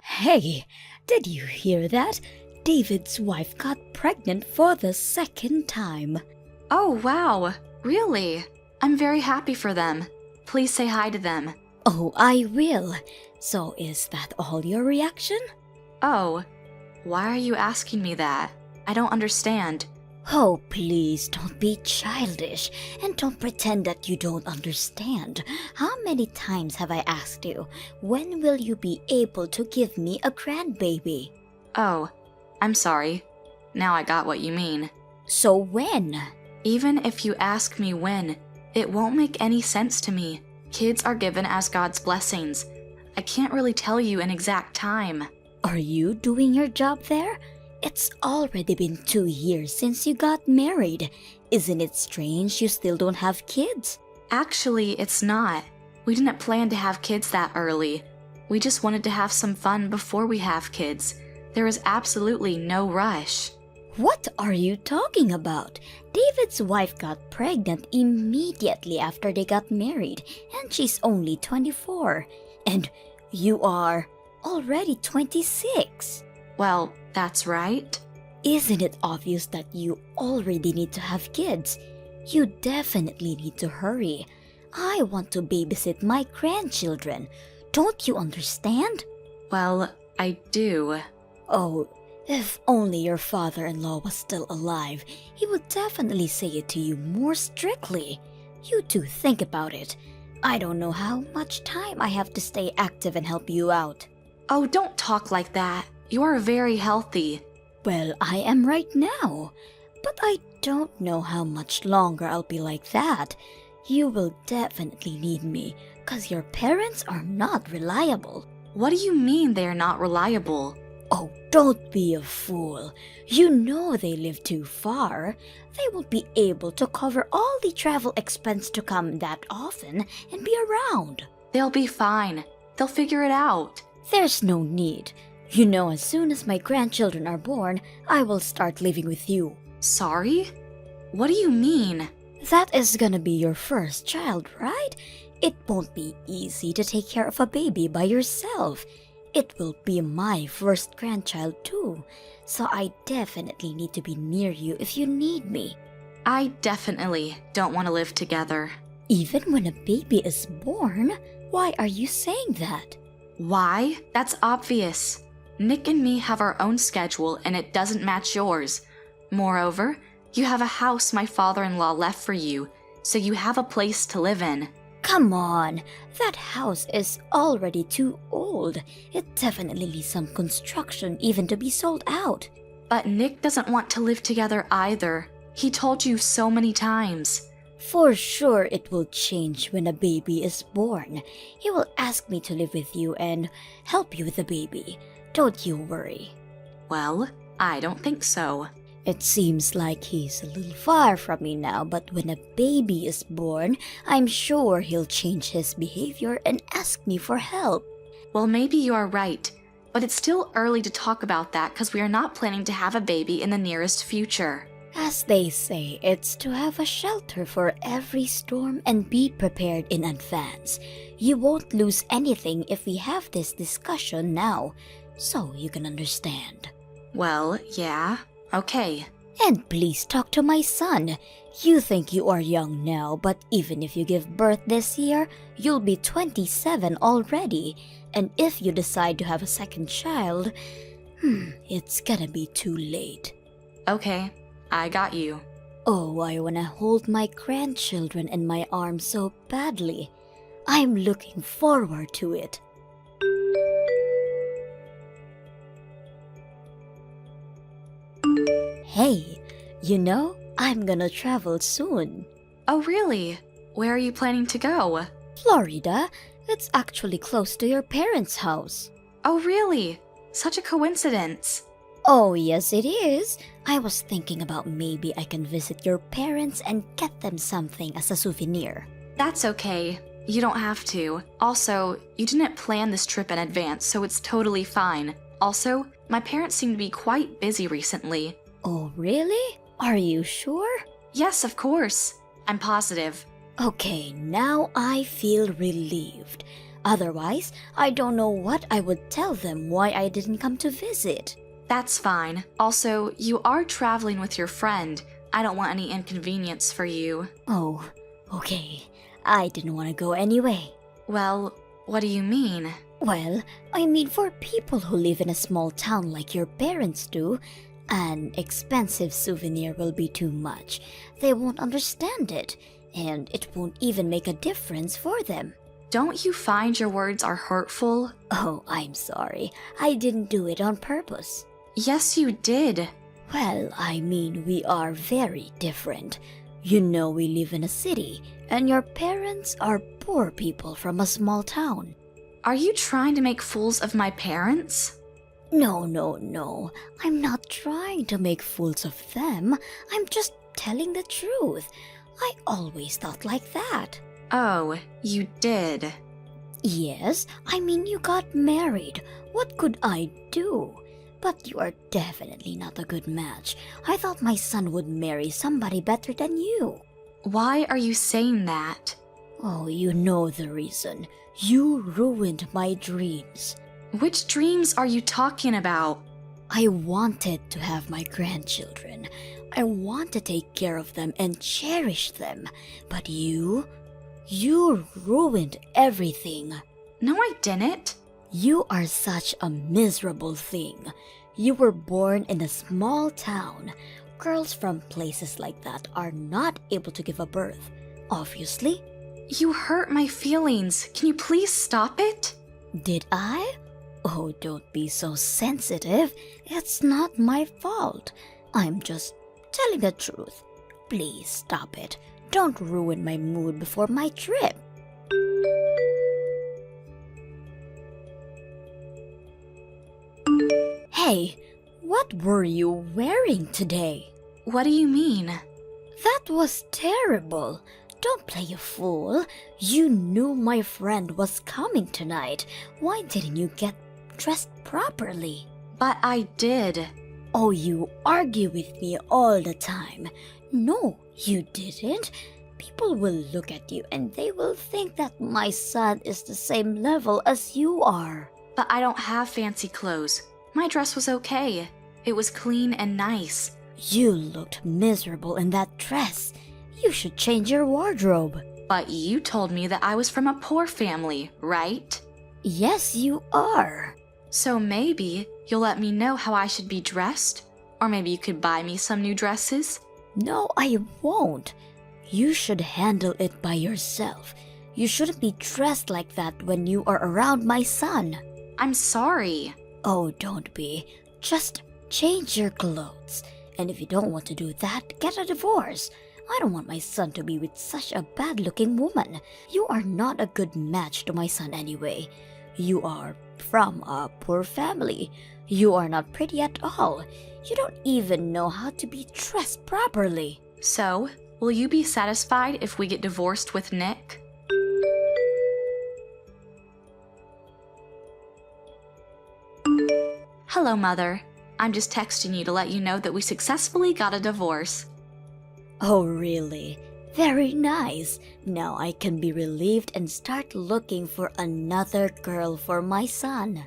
Hey, did you hear that? David's wife got pregnant for the second time. Oh, wow. Really? I'm very happy for them. Please say hi to them. Oh, I will. So is that all your reaction? Oh, why are you asking me that? I don't understand. Oh, please don't be childish and don't pretend that you don't understand. How many times have I asked you, when will you be able to give me a grandbaby? Oh, I'm sorry. Now I got what you mean. So when? Even if you ask me when, it won't make any sense to me. Kids are given as God's blessings. I can't really tell you an exact time. Are you doing your job there? It's already been 2 years since you got married. Isn't it strange you still don't have kids? Actually, it's not. We didn't plan to have kids that early. We just wanted to have some fun before we have kids. There is absolutely no rush. What are you talking about? David's wife got pregnant immediately after they got married, and she's only 24. And you are already 26. Well, that's right. Isn't it obvious that you already need to have kids? You definitely need to hurry. I want to babysit my grandchildren. Don't you understand? Well, I do. Oh, if only your father-in-law was still alive, he would definitely say it to you more strictly. You do think about it. I don't know how much time I have to stay active and help you out. Oh, don't talk like that. You are very healthy. Well, I am right now. But I don't know how much longer I'll be like that. You will definitely need me, 'cause your parents are not reliable. What do you mean they are not reliable? Oh, don't be a fool. You know they live too far. They won't be able to cover all the travel expense to come that often and be around. They'll be fine. They'll figure it out. There's no need. You know, as soon as my grandchildren are born, I will start living with you. Sorry? What do you mean? That is gonna be your first child, right? It won't be easy to take care of a baby by yourself. It will be my first grandchild too, so I definitely need to be near you if you need me. I definitely don't want to live together. Even when a baby is born? Why are you saying that? Why? That's obvious. Nick and me have our own schedule and it doesn't match yours. Moreover, you have a house my father-in-law left for you, so you have a place to live in. Come on, that house is already too old. It definitely needs some construction even to be sold out. But Nick doesn't want to live together either. He told you so many times. For sure it will change when a baby is born. He will ask me to live with you and help you with the baby. Don't you worry. Well, I don't think so. It seems like he's a little far from me now, but when a baby is born, I'm sure he'll change his behavior and ask me for help. Well, maybe you are right, but it's still early to talk about that because we are not planning to have a baby in the nearest future. As they say, it's to have a shelter for every storm and be prepared in advance. You won't lose anything if we have this discussion now, so you can understand. Well, yeah. Okay. And please talk to my son. You think you are young now, but even if you give birth this year, you'll be 27 already. And if you decide to have a second child, it's gonna be too late. Okay, I got you. Oh, I wanna hold my grandchildren in my arms so badly. I'm looking forward to it. Hey, you know, I'm gonna travel soon. Oh, really? Where are you planning to go? Florida. It's actually close to your parents' house. Oh, really? Such a coincidence. Oh, yes, it is. I was thinking about maybe I can visit your parents and get them something as a souvenir. That's okay. You don't have to. Also, you didn't plan this trip in advance, so it's totally fine. Also, my parents seem to be quite busy recently. Oh, really? Are you sure? Yes, of course. I'm positive. Okay, now I feel relieved. Otherwise, I don't know what I would tell them why I didn't come to visit. That's fine. Also, you are traveling with your friend. I don't want any inconvenience for you. Oh, okay. I didn't want to go anyway. Well, what do you mean? Well, I mean for people who live in a small town like your parents do, an expensive souvenir will be too much. They won't understand it, and it won't even make a difference for them. Don't you find your words are hurtful? Oh, I'm sorry. I didn't do it on purpose. Yes, you did. Well, I mean, we are very different. You know, we live in a city, and your parents are poor people from a small town. Are you trying to make fools of my parents? No. I'm not trying to make fools of them. I'm just telling the truth. I always thought like that. Oh, you did. Yes, I mean, you got married. What could I do? But you are definitely not a good match. I thought my son would marry somebody better than you. Why are you saying that? Oh, you know the reason. You ruined my dreams. Which dreams are you talking about? I wanted to have my grandchildren. I want to take care of them and cherish them. But you ruined everything. No, I didn't. You are such a miserable thing. You were born in a small town. Girls from places like that are not able to give a birth, obviously. You hurt my feelings. Can you please stop it? Did I? Oh, don't be so sensitive. It's not my fault. I'm just telling the truth. Please stop it. Don't ruin my mood before my trip. Hey, what were you wearing today? What do you mean? That was terrible. Don't play a fool. You knew my friend was coming tonight. Why didn't you get dressed properly? But I did. Oh, you argue with me all the time. No, you didn't. People will look at you and they will think that my son is the same level as you are. But I don't have fancy clothes. My dress was okay. It was clean and nice. You looked miserable in that dress. You should change your wardrobe. But you told me that I was from a poor family, right? Yes, you are. So maybe you'll let me know how I should be dressed? Or maybe you could buy me some new dresses? No, I won't. You should handle it by yourself. You shouldn't be dressed like that when you are around my son. I'm sorry. Oh, don't be. Just change your clothes. And if you don't want to do that, get a divorce. I don't want my son to be with such a bad-looking woman. You are not a good match to my son anyway. You are from a poor family. You are not pretty at all. You don't even know how to be dressed properly. So, will you be satisfied if we get divorced with Nick? Hello, Mother. I'm just texting you to let you know that we successfully got a divorce. Oh, really? Very nice. Now I can be relieved and start looking for another girl for my son.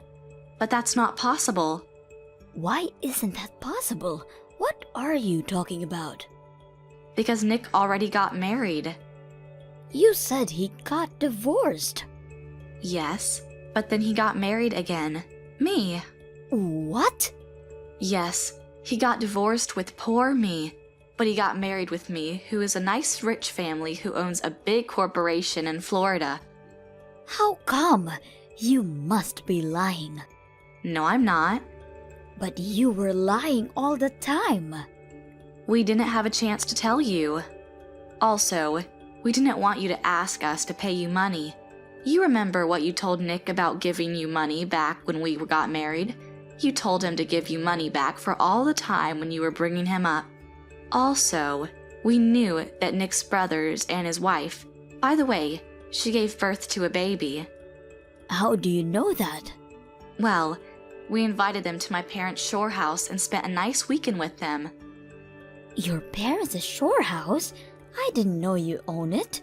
But that's not possible. Why isn't that possible? What are you talking about? Because Nick already got married. You said he got divorced. Yes, but then he got married again. Me. What? Yes, he got divorced with poor me. But he got married with me, who is a nice rich family who owns a big corporation in Florida. How come? You must be lying. No, I'm not. But you were lying all the time. We didn't have a chance to tell you. Also, we didn't want you to ask us to pay you money. You remember what you told Nick about giving you money back when we got married? You told him to give you money back for all the time when you were bringing him up. Also, we knew that Nick's brothers and his wife, by the way, she gave birth to a baby. How do you know that? Well, we invited them to my parents' shore house and spent a nice weekend with them. Your parents' shore house? I didn't know you own it.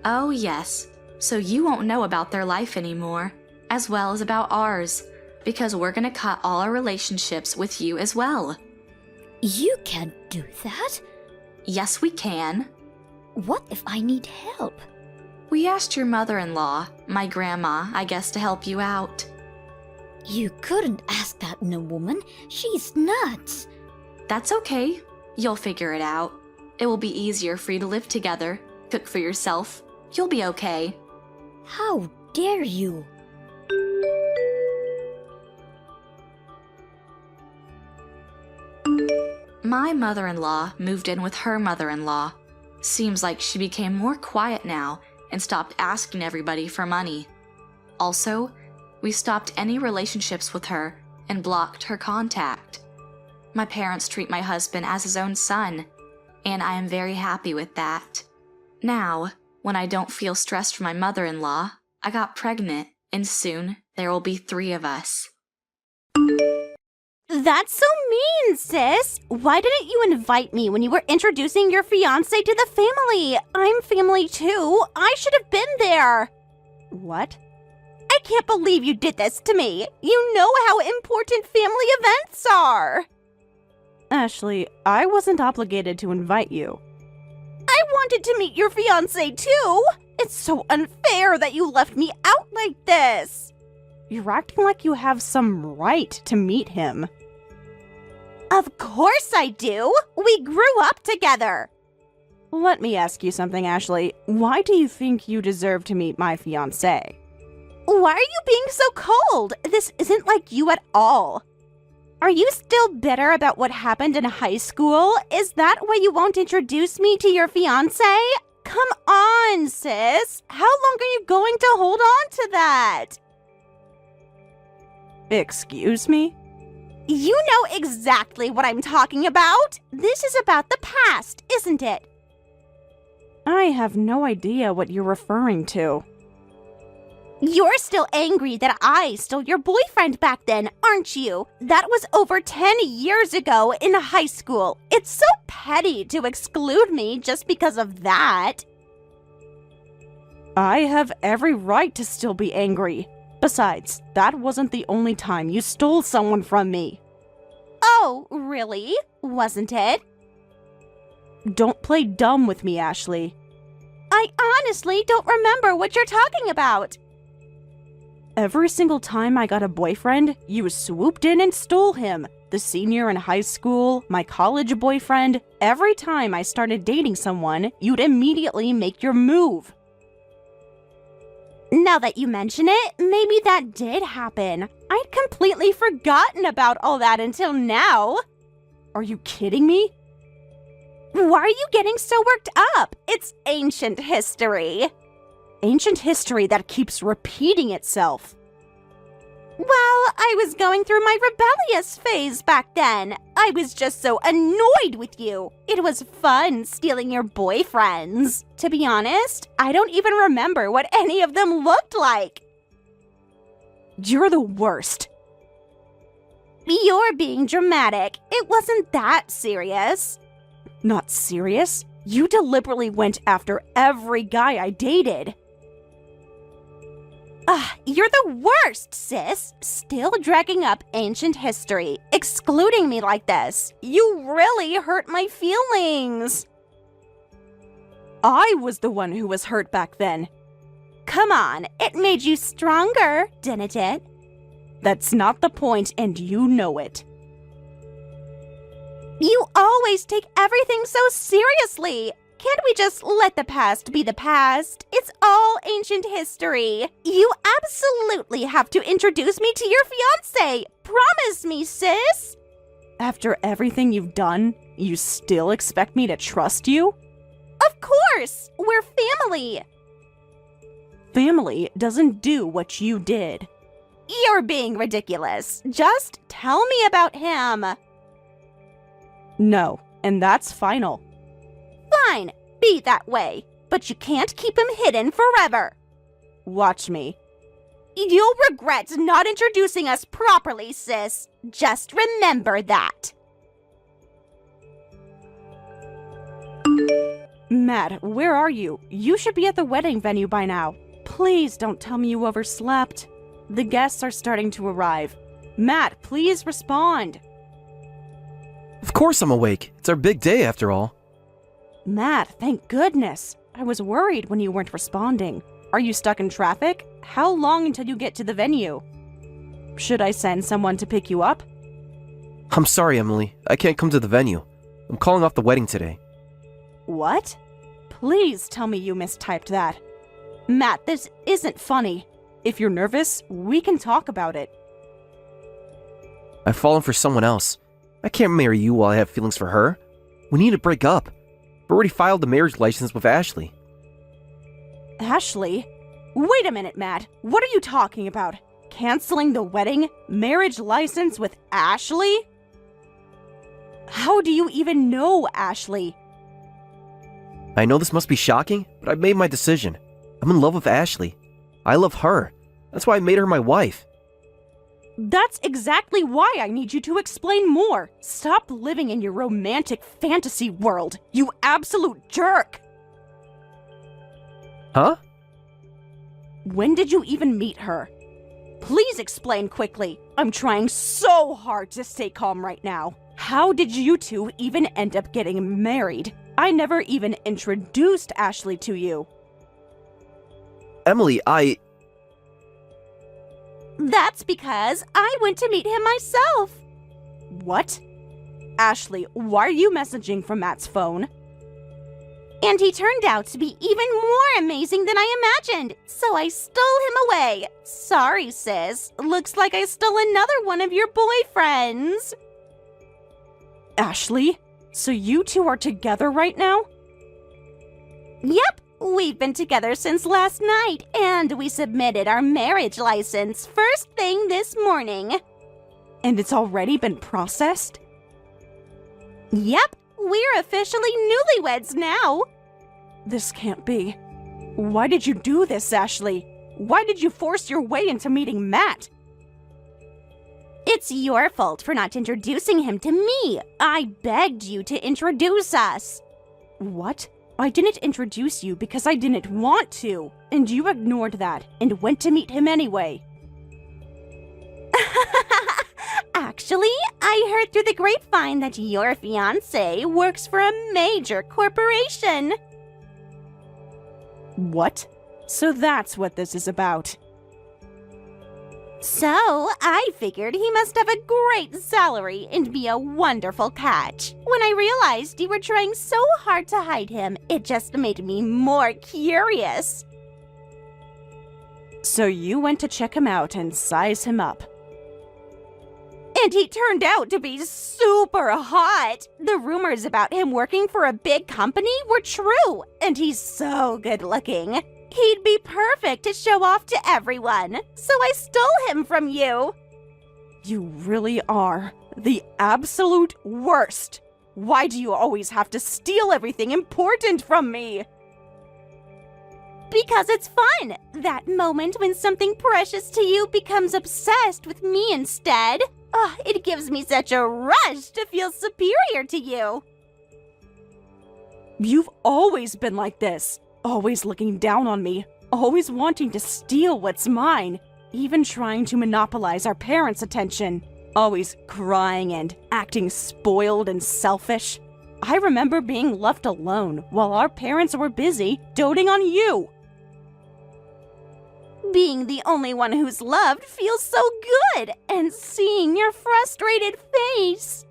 Oh yes, So you won't know about their life anymore, as well as about ours, because we're gonna cut all our relationships with you as well. You can't do that. Yes, we can. What if I need help? We asked your mother-in-law, my grandma, I guess, to help you out. You couldn't ask that in a woman. She's nuts. That's okay. You'll figure it out. It will be easier for you to live together, cook for yourself. You'll be okay. How dare you? My mother-in-law moved in with her mother-in-law. Seems like she became more quiet now and stopped asking everybody for money. Also, we stopped any relationships with her and blocked her contact. My parents treat my husband as his own son, and I am very happy with that. Now, when I don't feel stressed from my mother-in-law, I got pregnant, and soon there will be 3 of us. That's so mean, sis. Why didn't you invite me when you were introducing your fiancé to the family? I'm family too. I should have been there. What? I can't believe you did this to me. You know how important family events are. Ashley, I wasn't obligated to invite you. I wanted to meet your fiancé too. It's so unfair that you left me out like this. You're acting like you have some right to meet him. Of course I do. We grew up together. Let me ask you something, Ashley. Why do you think you deserve to meet my fiancé? Why are you being so cold? This isn't like you at all. Are you still bitter about what happened in high school? Is that why you won't introduce me to your fiancé? Come on, sis. How long are you going to hold on to that? Excuse me? You know exactly what I'm talking about. This is about the past, isn't it? I have no idea what you're referring to. You're still angry that I stole your boyfriend back then, aren't you? That was over 10 years ago in high school. It's so petty to exclude me just because of that. I have every right to still be angry. Besides, that wasn't the only time you stole someone from me. Oh, really? Wasn't it? Don't play dumb with me, Ashley. I honestly don't remember what you're talking about. Every single time I got a boyfriend, you swooped in and stole him. The senior in high school, my college boyfriend. Every time I started dating someone, you'd immediately make your move. Now that you mention it, maybe that did happen. I'd completely forgotten about all that until now. Are you kidding me? Why are you getting so worked up? It's ancient history. Ancient history that keeps repeating itself. Well, I was going through my rebellious phase back then. I was just so annoyed with you. It was fun stealing your boyfriends. To be honest, I don't even remember what any of them looked like. You're the worst. You're being dramatic. It wasn't that serious. Not serious? You deliberately went after every guy I dated. You're the worst, sis. Still dragging up ancient history, excluding me like this. You really hurt my feelings. I was the one who was hurt back then. Come on, it made you stronger, didn't it? That's not the point, and you know it. You always take everything so seriously. Can't we just let the past be the past? It's all ancient history. You absolutely have to introduce me to your fiancé. Promise me, sis. After everything you've done, you still expect me to trust you? Of course! We're family. Family doesn't do what you did. You're being ridiculous. Just tell me about him. No, and that's final. Fine, be that way. But you can't keep him hidden forever. Watch me. You'll regret not introducing us properly, sis. Just remember that. Matt, where are you? You should be at the wedding venue by now. Please don't tell me you overslept. The guests are starting to arrive. Matt, please respond. Of course I'm awake. It's our big day after all. Matt, thank goodness. I was worried when you weren't responding. Are you stuck in traffic? How long until you get to the venue? Should I send someone to pick you up? I'm sorry, Emily. I can't come to the venue. I'm calling off the wedding today. What? Please tell me you mistyped that. Matt, this isn't funny. If you're nervous, we can talk about it. I've fallen for someone else. I can't marry you while I have feelings for her. We need to break up. I've already filed the marriage license with Ashley. Ashley? Wait a minute, Matt. What are you talking about? Canceling the wedding? Marriage license with Ashley? How do you even know Ashley? I know this must be shocking, but I've made my decision. I'm in love with Ashley. I love her. That's why I made her my wife. That's exactly why I need you to explain more. Stop living in your romantic fantasy world, you absolute jerk! Huh? When did you even meet her? Please explain quickly. I'm trying so hard to stay calm right now. How did you two even end up getting married? I never even introduced Ashley to you. Emily, That's because I went to meet him myself. What? Ashley, why are you messaging from Matt's phone? And he turned out to be even more amazing than I imagined, so I stole him away. Sorry, sis. Looks like I stole another one of your boyfriends. Ashley? So you two are together right now? Yep, we've been together since last night, and we submitted our marriage license first thing this morning. And it's already been processed? Yep, we're officially newlyweds now. This can't be. Why did you do this, Ashley? Why did you force your way into meeting Matt? It's your fault for not introducing him to me. I begged you to introduce us. What? I didn't introduce you because I didn't want to, and you ignored that and went to meet him anyway. Actually, I heard through the grapevine that your fiancé works for a major corporation. What? So that's what this is about. So, I figured he must have a great salary and be a wonderful catch. When I realized you were trying so hard to hide him, it just made me more curious. So you went to check him out and size him up. And he turned out to be super hot. The rumors about him working for a big company were true, and he's so good looking. He'd be perfect to show off to everyone, so I stole him from you. You really are the absolute worst. Why do you always have to steal everything important from me? Because it's fun. That moment when something precious to you becomes obsessed with me instead. It gives me such a rush to feel superior to you. You've always been like this. Always looking down on me. Always wanting to steal what's mine. Even trying to monopolize our parents' attention. Always crying and acting spoiled and selfish. I remember being left alone while our parents were busy doting on you. Being the only one who's loved feels so good, and seeing your frustrated face.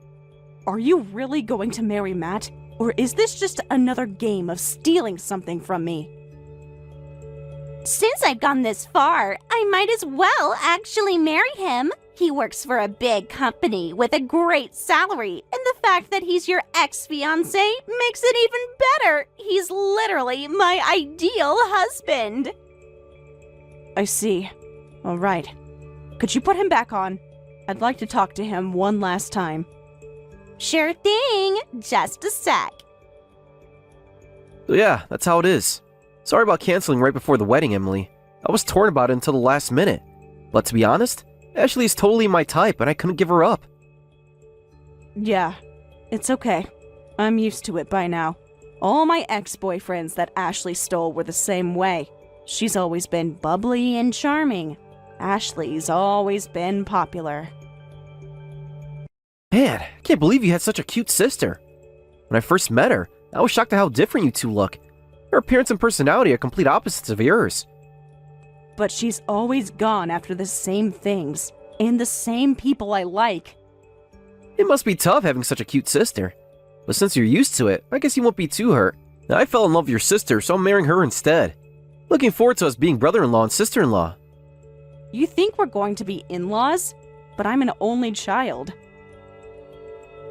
Are you really going to marry Matt? Or is this just another game of stealing something from me? Since I've gone this far, I might as well actually marry him. He works for a big company with a great salary, and the fact that he's your ex-fiancé makes it even better. He's literally my ideal husband. I see. All right. Could you put him back on? I'd like to talk to him one last time. Sure thing. Just a sec. So yeah, that's how it is. Sorry about canceling right before the wedding, Emily. I was torn about it until the last minute. But to be honest, Ashley is totally my type and I couldn't give her up. Yeah, it's okay. I'm used to it by now. All my ex-boyfriends that Ashley stole were the same way. She's always been bubbly and charming. Ashley's always been popular. Man, I can't believe you had such a cute sister. When I first met her, I was shocked at how different you two look. Her appearance and personality are complete opposites of yours. But she's always gone after the same things, and the same people I like. It must be tough having such a cute sister. But since you're used to it, I guess you won't be too hurt. I fell in love with your sister, so I'm marrying her instead. Looking forward to us being brother-in-law and sister-in-law. You think we're going to be in-laws? But I'm an only child.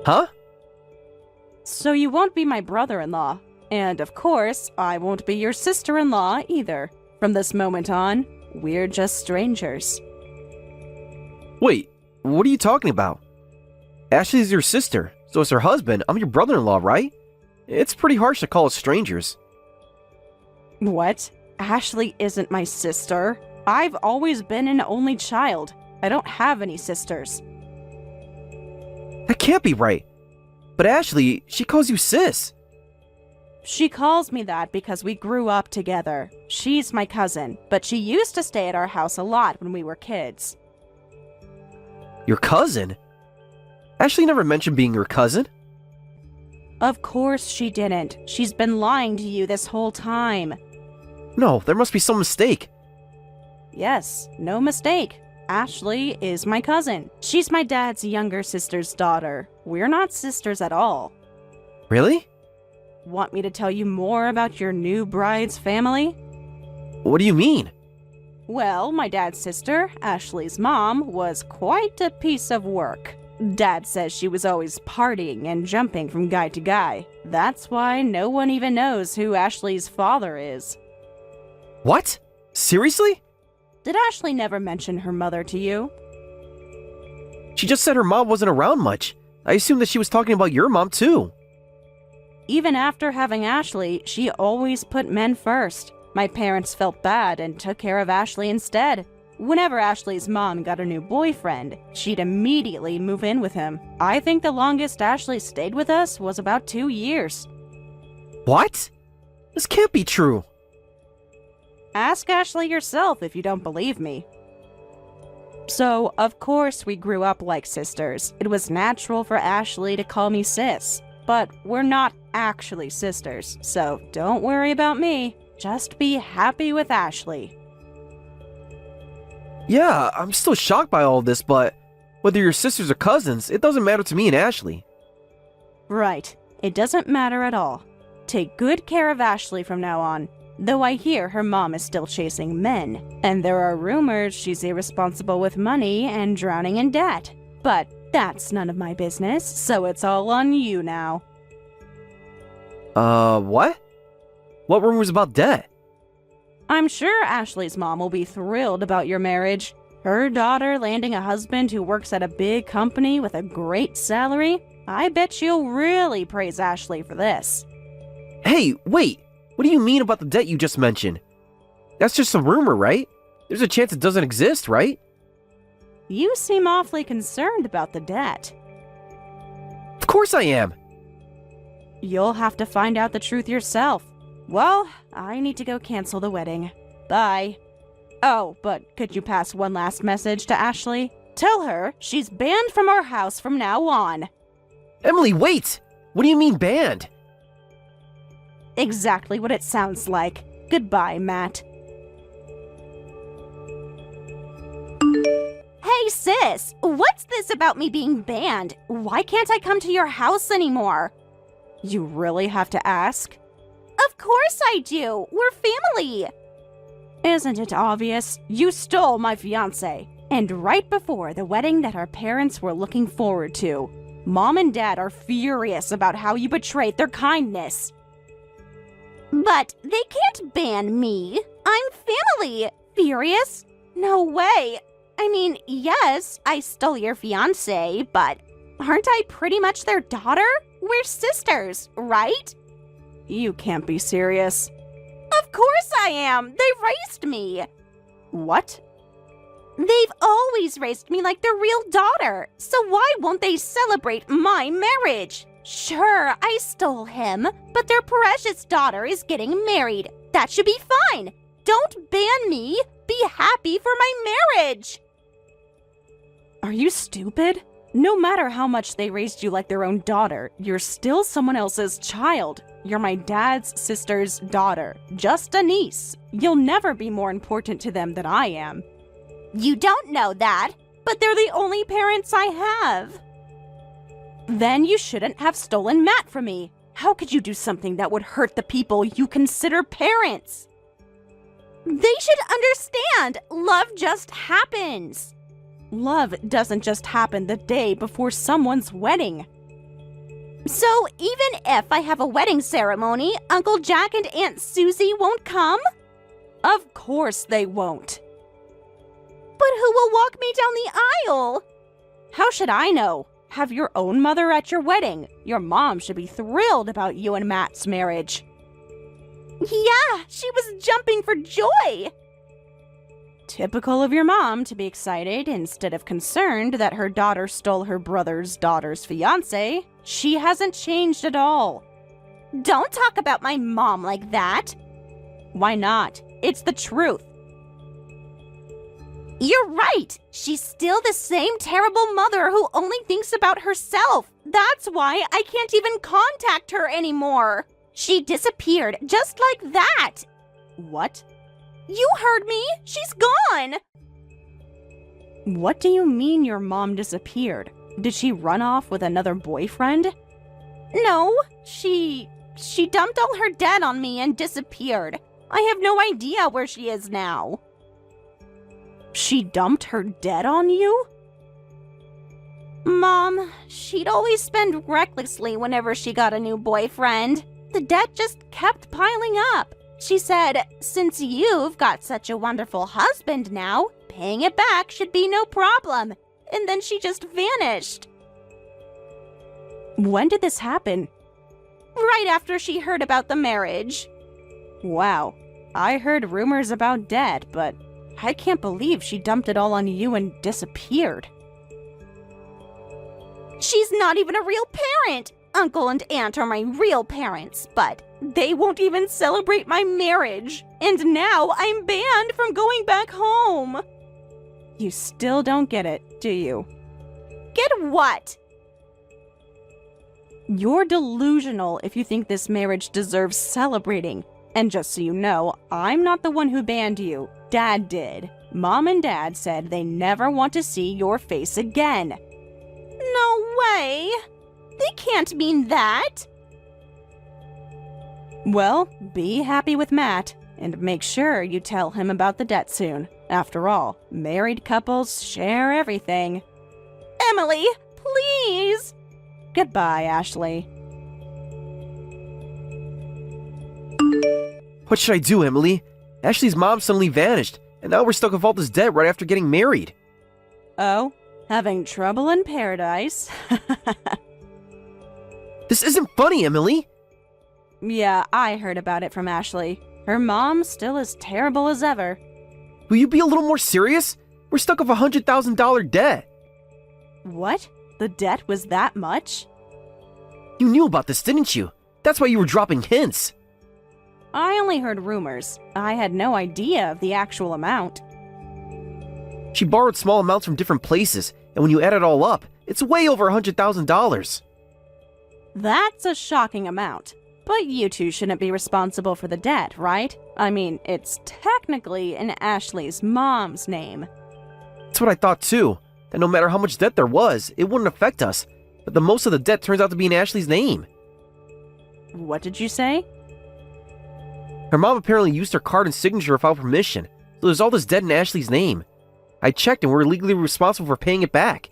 Huh? So you won't be my brother-in-law. And of course, I won't be your sister-in-law either. From this moment on, we're just strangers. Wait, what are you talking about? Ashley's your sister, so as her husband, I'm your brother-in-law, right? It's pretty harsh to call us strangers. What? Ashley isn't my sister. I've always been an only child. I don't have any sisters. That can't be right. But Ashley, she calls you sis. She calls me that because we grew up together. She's my cousin, but she used to stay at our house a lot when we were kids. Your cousin? Ashley never mentioned being your cousin. Of course she didn't. She's been lying to you this whole time. No, there must be some mistake. Yes, no mistake. Ashley is my cousin. She's my dad's younger sister's daughter. We're not sisters at all. Really? Want me to tell you more about your new bride's family? What do you mean? Well, my dad's sister, Ashley's mom, was quite a piece of work. Dad says she was always partying and jumping from guy to guy. That's why no one even knows who Ashley's father is. What? Seriously? Did Ashley never mention her mother to you? She just said her mom wasn't around much. I assumed that she was talking about your mom too. Even after having Ashley, she always put men first. My parents felt bad and took care of Ashley instead. Whenever Ashley's mom got a new boyfriend, she'd immediately move in with him. I think the longest Ashley stayed with us was about 2 years. What? This can't be true. Ask Ashley yourself if you don't believe me. So, of course we grew up like sisters. It was natural for Ashley to call me sis. But we're not actually sisters, so don't worry about me. Just be happy with Ashley. Yeah, I'm still shocked by all of this, but whether you're sisters or cousins, it doesn't matter to me and Ashley. Right. It doesn't matter at all. Take good care of Ashley from now on. Though I hear her mom is still chasing men, and there are rumors she's irresponsible with money and drowning in debt. But that's none of my business, so it's all on you now. What? What rumors about debt? I'm sure Ashley's mom will be thrilled about your marriage. Her daughter landing a husband who works at a big company with a great salary? I bet she'll really praise Ashley for this. Hey, wait! What do you mean about the debt you just mentioned? That's just a rumor, right? There's a chance it doesn't exist, right? You seem awfully concerned about the debt. Of course I am! You'll have to find out the truth yourself. Well, I need to go cancel the wedding. Bye. Oh, but could you pass one last message to Ashley? Tell her she's banned from our house from now on. Emily, wait! What do you mean banned? Exactly what it sounds like. Goodbye, Matt. Hey, sis, what's this about me being banned? Why can't I come to your house anymore? You really have to ask? Of course I do. We're family. Isn't it obvious? You stole my fiancé. And right before the wedding that our parents were looking forward to. Mom and Dad are furious about how you betrayed their kindness. But they can't ban me. I'm family. Furious? No way. I mean, yes, I stole your fiancé, but aren't I pretty much their daughter? We're sisters, right? You can't be serious. Of course I am. They raised me. What? They've always raised me like their real daughter. So why won't they celebrate my marriage? Sure, I stole him, but their precious daughter is getting married. That should be fine. Don't ban me! Be happy for my marriage! Are you stupid? No matter how much they raised you like their own daughter, you're still someone else's child. You're my dad's sister's daughter, just a niece. You'll never be more important to them than I am. You don't know that, but they're the only parents I have. Then you shouldn't have stolen Matt from me. How could you do something that would hurt the people you consider parents? They should understand. Love just happens. Love doesn't just happen the day before someone's wedding. So even if I have a wedding ceremony, Uncle Jack and Aunt Susie won't come? Of course they won't. But who will walk me down the aisle? How should I know? Have your own mother at your wedding. Your mom should be thrilled about you and Matt's marriage. Yeah, she was jumping for joy. Typical of your mom to be excited instead of concerned that her daughter stole her brother's daughter's fiancé. She hasn't changed at all. Don't talk about my mom like that. Why not? It's the truth. You're right. She's still the same terrible mother who only thinks about herself. That's why I can't even contact her anymore. She disappeared just like that. What? You heard me. She's gone. What do you mean your mom disappeared? Did she run off with another boyfriend? No, she dumped all her debt on me and disappeared. I have no idea where she is now. She dumped her debt on you? Mom, she'd always spend recklessly whenever she got a new boyfriend. The debt just kept piling up. She said, since you've got such a wonderful husband now, paying it back should be no problem. And then she just vanished. When did this happen? Right after she heard about the marriage. Wow, I heard rumors about debt, but I can't believe she dumped it all on you and disappeared. She's not even a real parent. Uncle and aunt are my real parents, but they won't even celebrate my marriage. And now I'm banned from going back home. You still don't get it, do you? Get what? You're delusional if you think this marriage deserves celebrating. And just so you know, I'm not the one who banned you. Dad did. Mom and Dad said they never want to see your face again. No way. They can't mean that. Well, be happy with Matt, and make sure you tell him about the debt soon. After all, married couples share everything. Emily, please. Goodbye, Ashley. What should I do, Emily? Ashley's mom suddenly vanished, and now we're stuck with all this debt right after getting married. Oh, having trouble in paradise? This isn't funny, Emily. Yeah, I heard about it from Ashley. Her mom's still as terrible as ever. Will you be a little more serious? We're stuck with $100,000 debt. What? The debt was that much? You knew about this, didn't you? That's why you were dropping hints. I only heard rumors. I had no idea of the actual amount. She borrowed small amounts from different places, and when you add it all up, it's way over $100,000. That's a shocking amount. But you two shouldn't be responsible for the debt, right? I mean, it's technically in Ashley's mom's name. That's what I thought too, that no matter how much debt there was, it wouldn't affect us. But the most of the debt turns out to be in Ashley's name. What did you say? Her mom apparently used her card and signature without permission, so there's all this debt in Ashley's name. I checked and we're legally responsible for paying it back.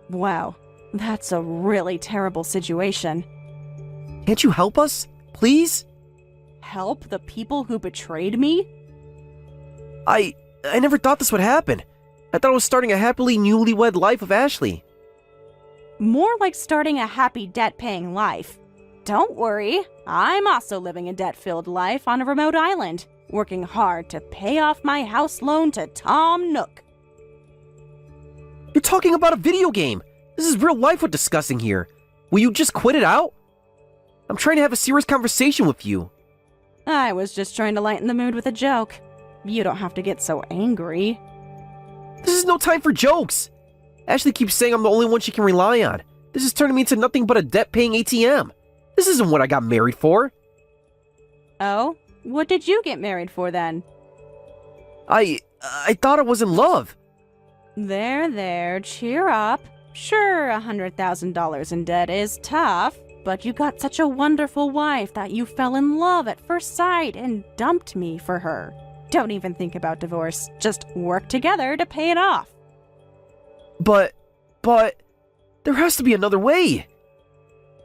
Wow, that's a really terrible situation. Can't you help us? Please? Help the people who betrayed me? I never thought this would happen. I thought I was starting a happily newlywed life with Ashley. More like starting a happy debt-paying life. Don't worry, I'm also living a debt-filled life on a remote island, working hard to pay off my house loan to Tom Nook. You're talking about a video game. This is real life we're discussing here. Will you just quit it out? I'm trying to have a serious conversation with you. I was just trying to lighten the mood with a joke. You don't have to get so angry. This is no time for jokes. Ashley keeps saying I'm the only one she can rely on. This is turning me into nothing but a debt-paying ATM. This isn't what I got married for. Oh? What did you get married for then? I thought I was in love. There, cheer up. Sure, $100,000 in debt is tough, but you got such a wonderful wife that you fell in love at first sight and dumped me for her. Don't even think about divorce. Just work together to pay it off. But, there has to be another way.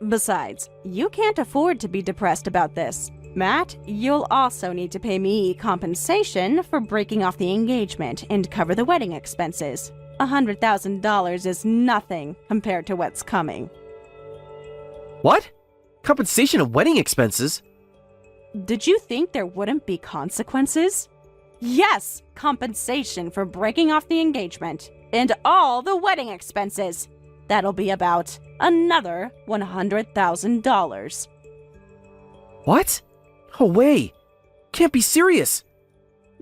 Besides, you can't afford to be depressed about this. Matt, you'll also need to pay me compensation for breaking off the engagement and cover the wedding expenses. $100,000 is nothing compared to what's coming. What? Compensation of wedding expenses? Did you think there wouldn't be consequences? Yes, compensation for breaking off the engagement and all the wedding expenses. That'll be about another $100,000. What? No way. Can't be serious.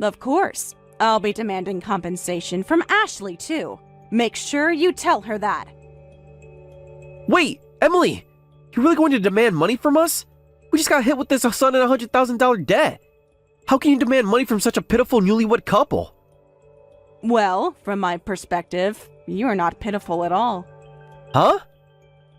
Of course. I'll be demanding compensation from Ashley, too. Make sure you tell her that. Wait, Emily! You're really going to demand money from us? We just got hit with this sudden $100,000 debt. How can you demand money from such a pitiful newlywed couple? Well, from my perspective, you're not pitiful at all. Huh?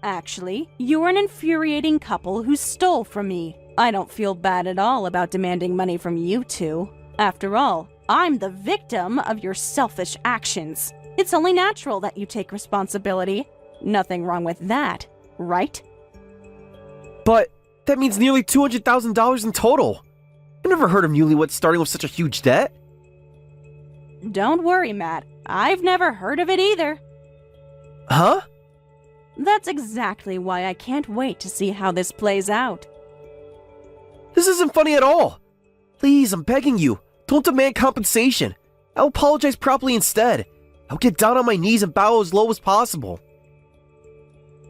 Actually, you're an infuriating couple who stole from me. I don't feel bad at all about demanding money from you two. After all, I'm the victim of your selfish actions. It's only natural that you take responsibility. Nothing wrong with that, right? But that means nearly $200,000 in total. I've never heard of newlyweds starting with such a huge debt. Don't worry, Matt. I've never heard of it either. Huh? That's exactly why I can't wait to see how this plays out. This isn't funny at all. Please, I'm begging you, don't demand compensation. I'll apologize properly instead. I'll get down on my knees and bow as low as possible.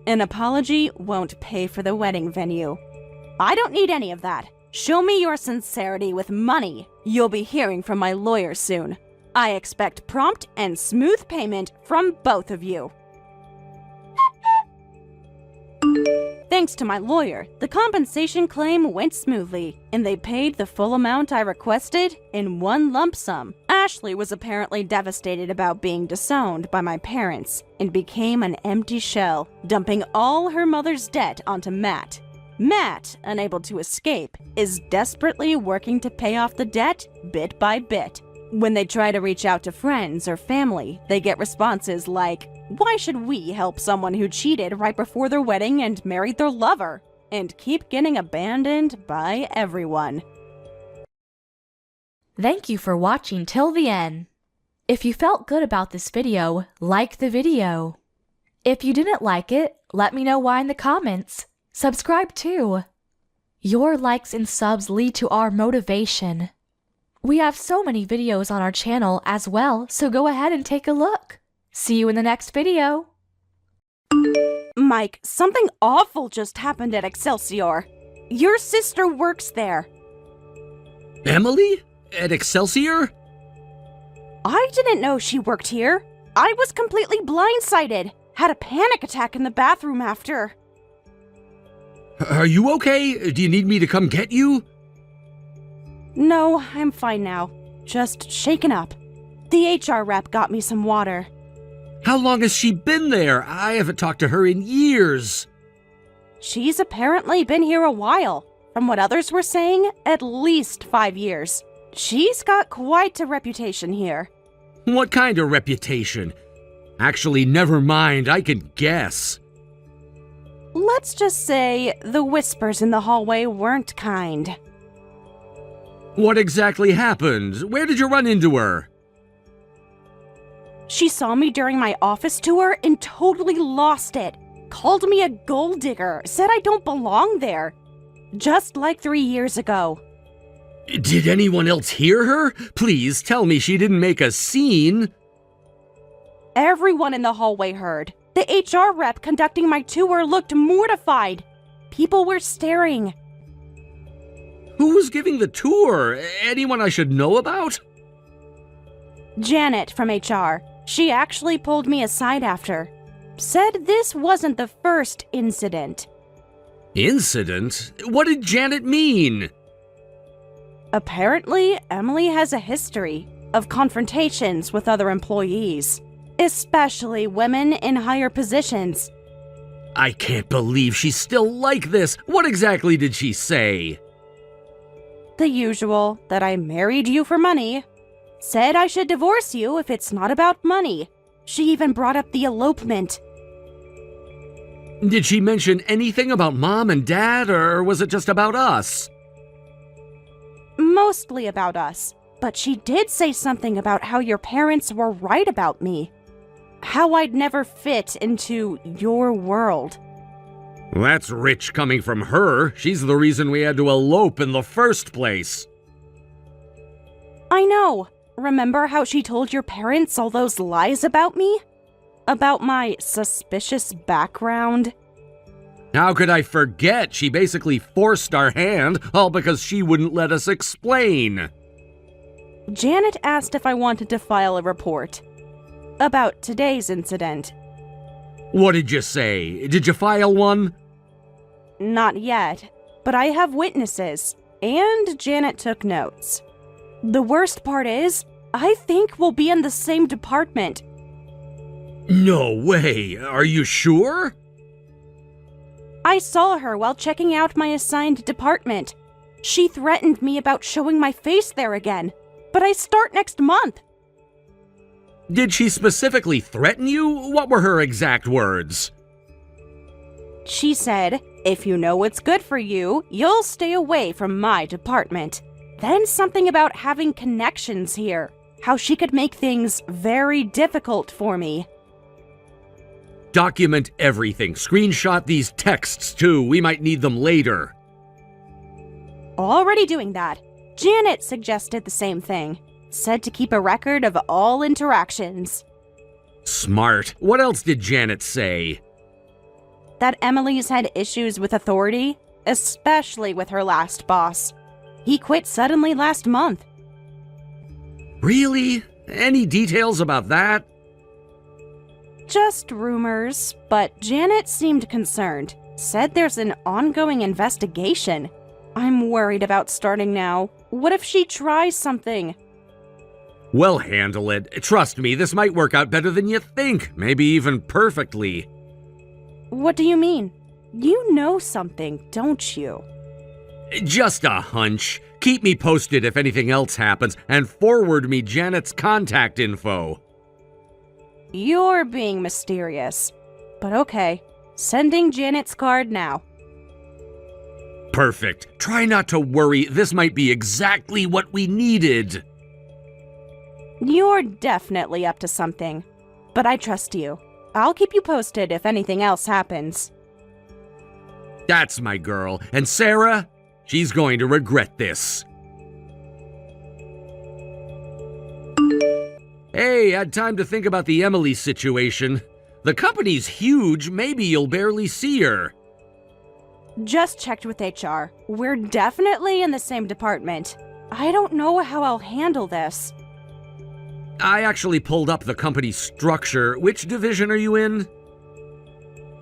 An apology won't pay for the wedding venue. I don't need any of that. Show me your sincerity with money. You'll be hearing from my lawyer soon. I expect prompt and smooth payment from both of you. Thanks to my lawyer, the compensation claim went smoothly, and they paid the full amount I requested in one lump sum. Ashley was apparently devastated about being disowned by my parents and became an empty shell, dumping all her mother's debt onto Matt. Matt, unable to escape, is desperately working to pay off the debt bit by bit. When they try to reach out to friends or family, they get responses like, "Why should we help someone who cheated right before their wedding and married their lover?" and keep getting abandoned by everyone. Thank you for watching till the end. If you felt good about this video, like the video. If you didn't like it, let me know why in the comments. Subscribe too. Your likes and subs lead to our motivation. We have so many videos on our channel as well, so go ahead and take a look. See you in the next video. Mike, something awful just happened at Excelsior. Your sister works there. Emily? At Excelsior? I didn't know she worked here. I was completely blindsided. Had a panic attack in the bathroom after. Are you okay? Do you need me to come get you? No, I'm fine now. Just shaken up. The HR rep got me some water. How long has she been there? I haven't talked to her in years. She's apparently been here a while. From what others were saying, at least 5 years. She's got quite a reputation here. What kind of reputation? Actually, never mind, I can guess. Let's just say the whispers in the hallway weren't kind. What exactly happened? Where did you run into her? She saw me during my office tour and totally lost it. Called me a gold digger, said I don't belong there. Just like 3 years ago. Did anyone else hear her? Please tell me she didn't make a scene. Everyone in the hallway heard. The HR rep conducting my tour looked mortified. People were staring. Who was giving the tour? Anyone I should know about? Janet from HR. She actually pulled me aside after. Said this wasn't the first incident. Incident? What did Janet mean? Apparently, Emily has a history of confrontations with other employees, especially women in higher positions. I can't believe she's still like this. What exactly did she say? The usual, that I married you for money. Said I should divorce you if it's not about money. She even brought up the elopement. Did she mention anything about Mom and Dad, or was it just about us? Mostly about us, but she did say something about how your parents were right about me. How I'd never fit into your world. That's rich coming from her. She's the reason we had to elope in the first place. I know. Remember how she told your parents all those lies about me? About my suspicious background? How could I forget? She basically forced our hand, all because she wouldn't let us explain. Janet asked if I wanted to file a report about today's incident. What did you say? Did you file one? Not yet, but I have witnesses, and Janet took notes. The worst part is, I think we'll be in the same department. No way. Are you sure? I saw her while checking out my assigned department. She threatened me about showing my face there again, but I start next month. Did she specifically threaten you? What were her exact words? She said, if you know what's good for you, you'll stay away from my department. Then something about having connections here, how she could make things very difficult for me. Document everything. Screenshot these texts too. We might need them later. Already doing that. Janet suggested the same thing. Said to keep a record of all interactions. Smart. What else did Janet say? That Emily's had issues with authority, especially with her last boss. He quit suddenly last month. Really? Any details about that? Just rumors, but Janet seemed concerned. Said there's an ongoing investigation. I'm worried about starting now. What if she tries something? We'll handle it. Trust me, this might work out better than you think. Maybe even perfectly. What do you mean? You know something, don't you? Just a hunch. Keep me posted if anything else happens, and forward me Janet's contact info. You're being mysterious. But okay, sending Janet's card now. Perfect. Try not to worry. This might be exactly what we needed. You're definitely up to something. But I trust you. I'll keep you posted if anything else happens. That's my girl. And Sarah, she's going to regret this. Hey, had time to think about the Emily situation. The company's huge, maybe you'll barely see her. Just checked with HR. We're definitely in the same department. I don't know how I'll handle this. I actually pulled up the company's structure. Which division are you in?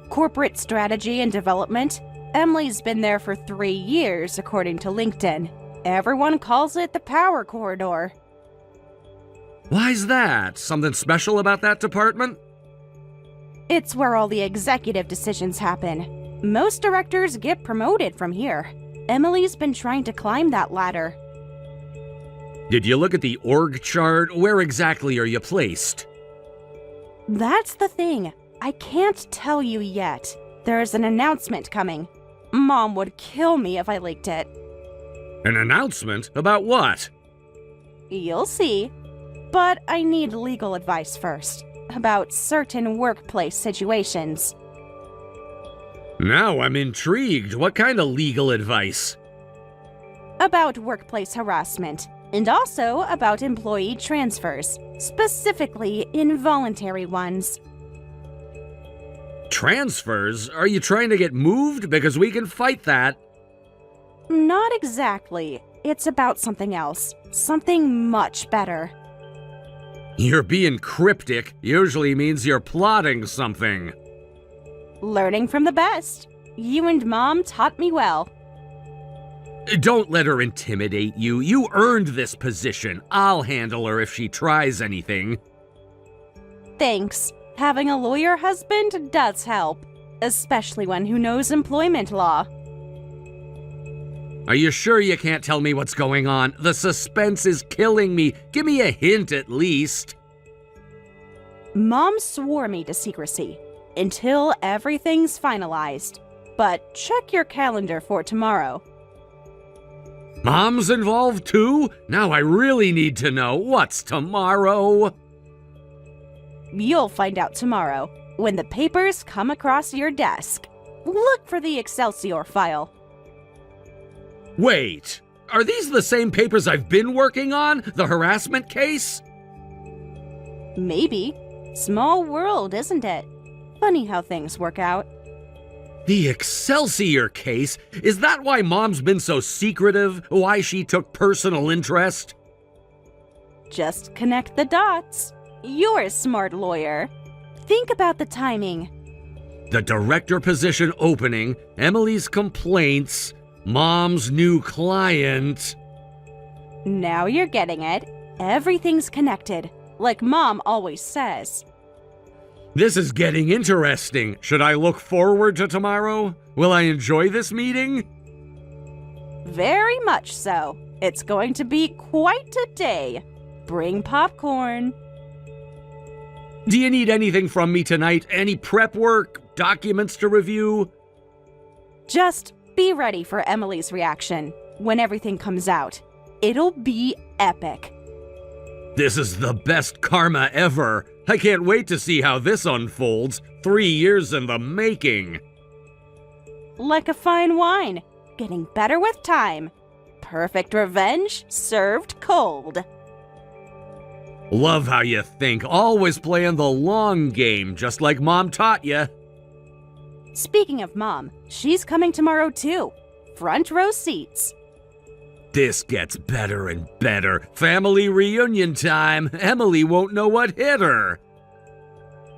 Corporate strategy and development. Emily's been there for 3 years, according to LinkedIn. Everyone calls it the power corridor. Why's that? Something special about that department? It's where all the executive decisions happen. Most directors get promoted from here. Emily's been trying to climb that ladder. Did you look at the org chart? Where exactly are you placed? That's the thing. I can't tell you yet. There's an announcement coming. Mom would kill me if I leaked it. An announcement? About what? You'll see. But I need legal advice first. About certain workplace situations. Now I'm intrigued. What kind of legal advice? About workplace harassment. And also about employee transfers. Specifically, involuntary ones. Transfers? Are you trying to get moved? Because we can fight that. Not exactly. It's about something else. Something much better. You're being cryptic usually means you're plotting something. Learning from the best. You and Mom taught me well. Don't let her intimidate you. You earned this position. I'll handle her if she tries anything. Thanks. Having a lawyer husband does help, especially one who knows employment law. Are you sure you can't tell me what's going on? The suspense is killing me. Give me a hint at least. Mom swore me to secrecy until everything's finalized. But check your calendar for tomorrow. Mom's involved too? Now I really need to know. What's tomorrow? You'll find out tomorrow when the papers come across your desk. Look for the Excelsior file. Wait, are these the same papers I've been working on? The harassment case? Maybe. Small world, isn't it? Funny how things work out. The Excelsior case? Is that why Mom's been so secretive? Why she took personal interest? Just connect the dots. You're a smart lawyer. Think about the timing. The director position opening, Emily's complaints, Mom's new client. Now you're getting it. Everything's connected, like Mom always says. This is getting interesting. Should I look forward to tomorrow? Will I enjoy this meeting? Very much so. It's going to be quite a day. Bring popcorn. Do you need anything from me tonight? Any prep work? Documents to review? Just be ready for Emily's reaction when everything comes out. It'll be epic. This is the best karma ever. I can't wait to see how this unfolds. 3 years in the making. Like a fine wine, getting better with time. Perfect revenge served cold. Love how you think. Always playing the long game, just like Mom taught you. Speaking of Mom, she's coming tomorrow too. Front row seats. This gets better and better. Family reunion time. Emily won't know what hit her.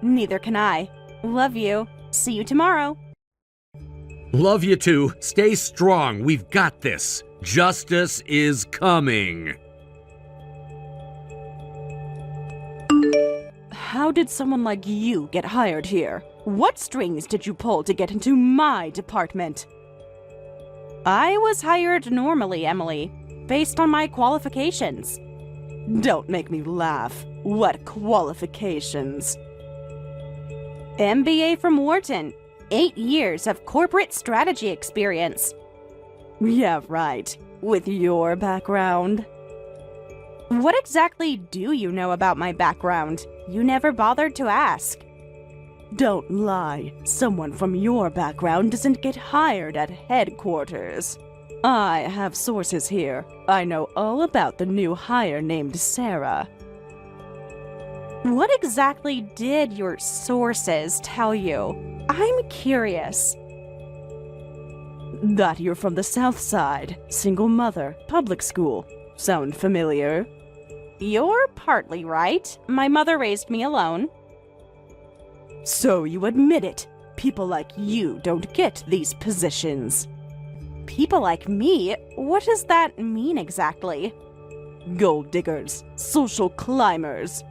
Neither can I. Love you. See you tomorrow. Love you too. Stay strong. We've got this. Justice is coming. How did someone like you get hired here? What strings did you pull to get into my department? I was hired normally, Emily, based on my qualifications. Don't make me laugh. What qualifications? MBA from Wharton. 8 years of corporate strategy experience. Yeah, right. With your background. What exactly do you know about my background? You never bothered to ask. Don't lie. Someone from your background doesn't get hired at headquarters. I have sources here. I know all about the new hire named Sarah. What exactly did your sources tell you? I'm curious. That you're from the South Side, single mother, public school. Sound familiar? You're partly right. My mother raised me alone. So you admit it. People like you don't get these positions. People like me? What does that mean exactly? Gold diggers, social climbers.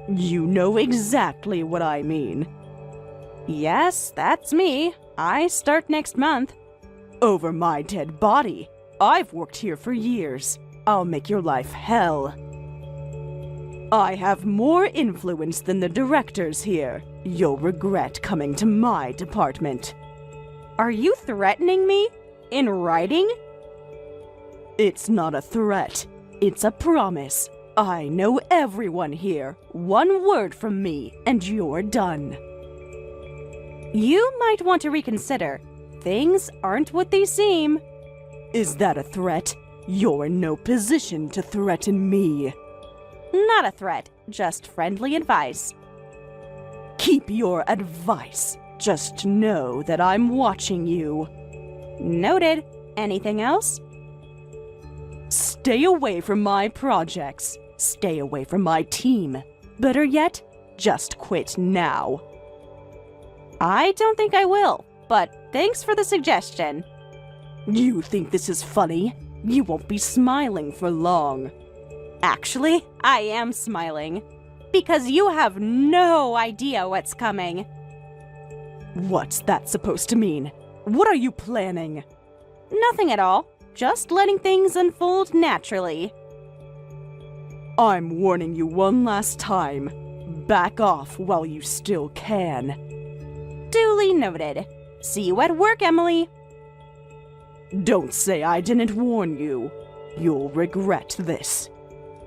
You know exactly what I mean. Yes, that's me. I start next month. Over my dead body. I've worked here for years. I'll make your life hell. I have more influence than the directors here. You'll regret coming to my department. Are you threatening me? In writing? It's not a threat. It's a promise. I know everyone here. One word from me, and you're done. You might want to reconsider. Things aren't what they seem. Is that a threat? You're in no position to threaten me. Not a threat, just friendly advice. Keep your advice. Just know that I'm watching you. Noted. Anything else? Stay away from my projects. Stay away from my team. Better yet, just quit now. I don't think I will, but thanks for the suggestion. You think this is funny? You won't be smiling for long. Actually, I am smiling. Because you have no idea what's coming. What's that supposed to mean? What are you planning? Nothing at all. Just letting things unfold naturally. I'm warning you one last time. Back off while you still can. Duly noted. See you at work, Emily. Don't say I didn't warn you. You'll regret this.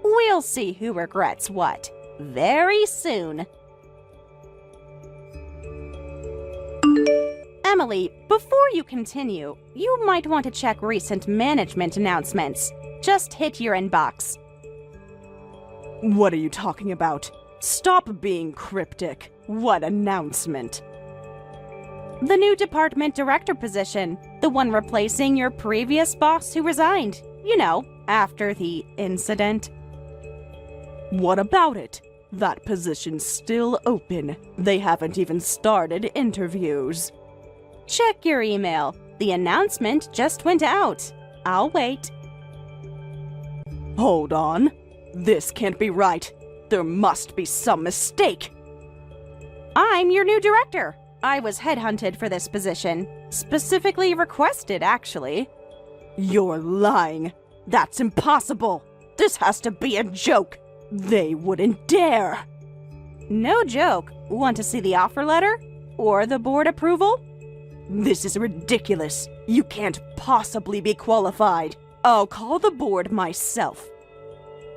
We'll see who regrets what. Very soon. Emily, before you continue, you might want to check recent management announcements. Just hit your inbox. What are you talking about? Stop being cryptic. What announcement? The new department director position. The one replacing your previous boss who resigned. You know, after the incident. What about it? That position's still open. They haven't even started interviews. Check your email. The announcement just went out. I'll wait. Hold on. This can't be right. There must be some mistake. I'm your new director. I was headhunted for this position. Specifically requested, actually. You're lying. That's impossible. This has to be a joke. They wouldn't dare. No joke. Want to see the offer letter? Or the board approval? This is ridiculous. You can't possibly be qualified. I'll call the board myself.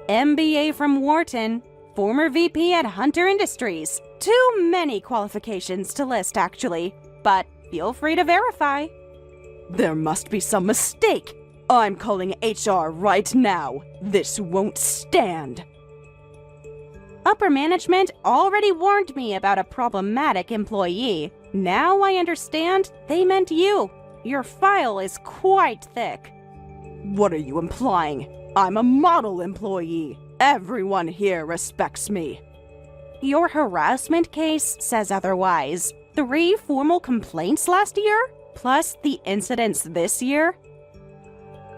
MBA from Wharton. Former VP at Hunter Industries. Too many qualifications to list, actually. But feel free to verify. There must be some mistake. I'm calling HR right now. This won't stand. Upper management already warned me about a problematic employee. Now I understand they meant you. Your file is quite thick. What are you implying? I'm a model employee. Everyone here respects me. Your harassment case says otherwise. 3 formal complaints last year, plus the incidents this year.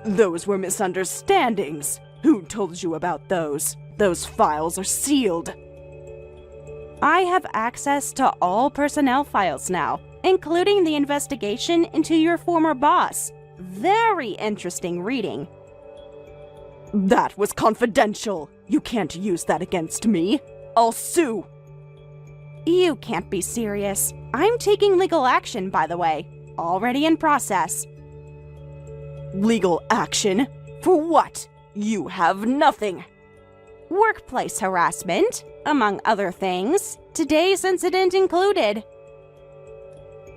Those were misunderstandings. Who told you about those? Those files are sealed. I have access to all personnel files now, including the investigation into your former boss. Very interesting reading. That was confidential. You can't use that against me. I'll sue. You can't be serious. I'm taking legal action, by the way. Already in process. Legal action? For what? You have nothing. Workplace harassment, among other things. Today's incident included.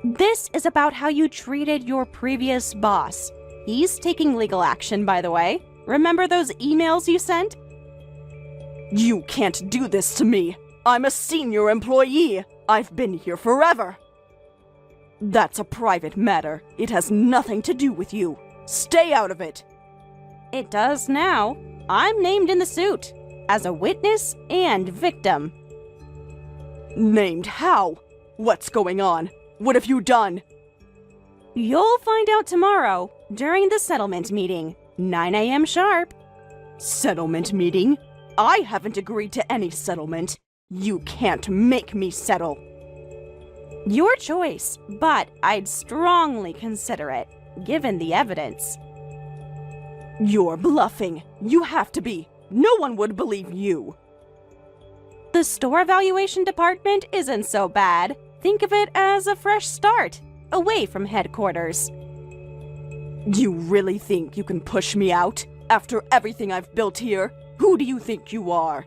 This is about how you treated your previous boss. He's taking legal action, by the way. Remember those emails you sent? You can't do this to me. I'm a senior employee. I've been here forever. That's a private matter. It has nothing to do with you. Stay out of it. It does now. I'm named in the suit as a witness and victim. Named how? What's going on? What have you done? You'll find out tomorrow during the settlement meeting, 9 a.m. sharp. Settlement meeting? I haven't agreed to any settlement. You can't make me settle. Your choice, but I'd strongly consider it, given the evidence. You're bluffing. You have to be. No one would believe you. The store evaluation department isn't so bad. Think of it as a fresh start, away from headquarters. You really think you can push me out? After everything I've built here? Who do you think you are?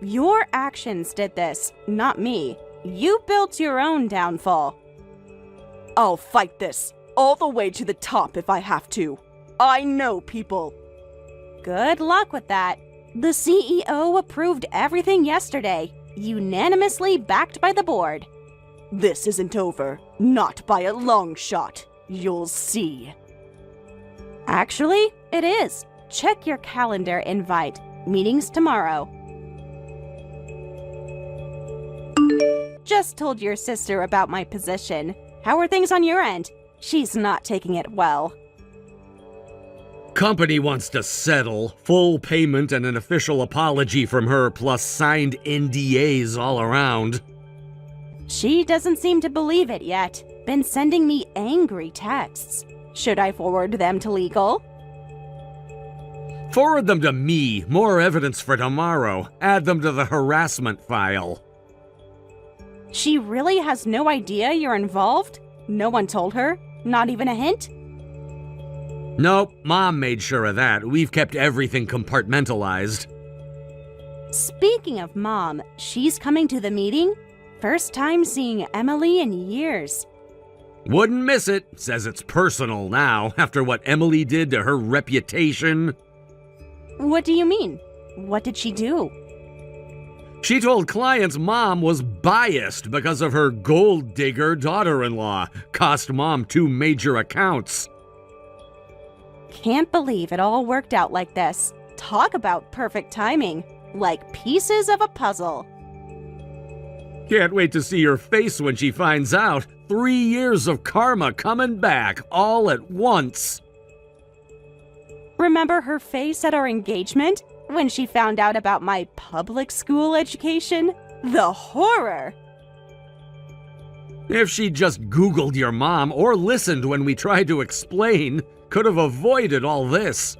Your actions did this, not me. You built your own downfall. I'll fight this, all the way to the top if I have to. I know people. Good luck with that. The CEO approved everything yesterday, unanimously backed by the board. This isn't over. Not by a long shot. You'll see. Actually, it is. Check your calendar invite. Meetings tomorrow. Just told your sister about my position. How are things on your end? She's not taking it well. Company wants to settle. Full payment and an official apology from her, plus signed NDAs all around. She doesn't seem to believe it yet. Been sending me angry texts. Should I forward them to legal? Forward them to me. More evidence for tomorrow. Add them to the harassment file. She really has no idea you're involved? No one told her? Not even a hint? Nope, Mom made sure of that. We've kept everything compartmentalized. Speaking of Mom, she's coming to the meeting? First time seeing Emily in years. Wouldn't miss it. Says it's personal now, after what Emily did to her reputation. What do you mean? What did she do? She told clients Mom was biased because of her gold digger daughter-in-law. Cost Mom 2 major accounts. Can't believe it all worked out like this. Talk about perfect timing. Like pieces of a puzzle. Can't wait to see her face when she finds out. 3 years of karma coming back, all at once. Remember her face at our engagement? When she found out about my public school education? The horror! If she'd just Googled your mom or listened when we tried to explain, could have avoided all this.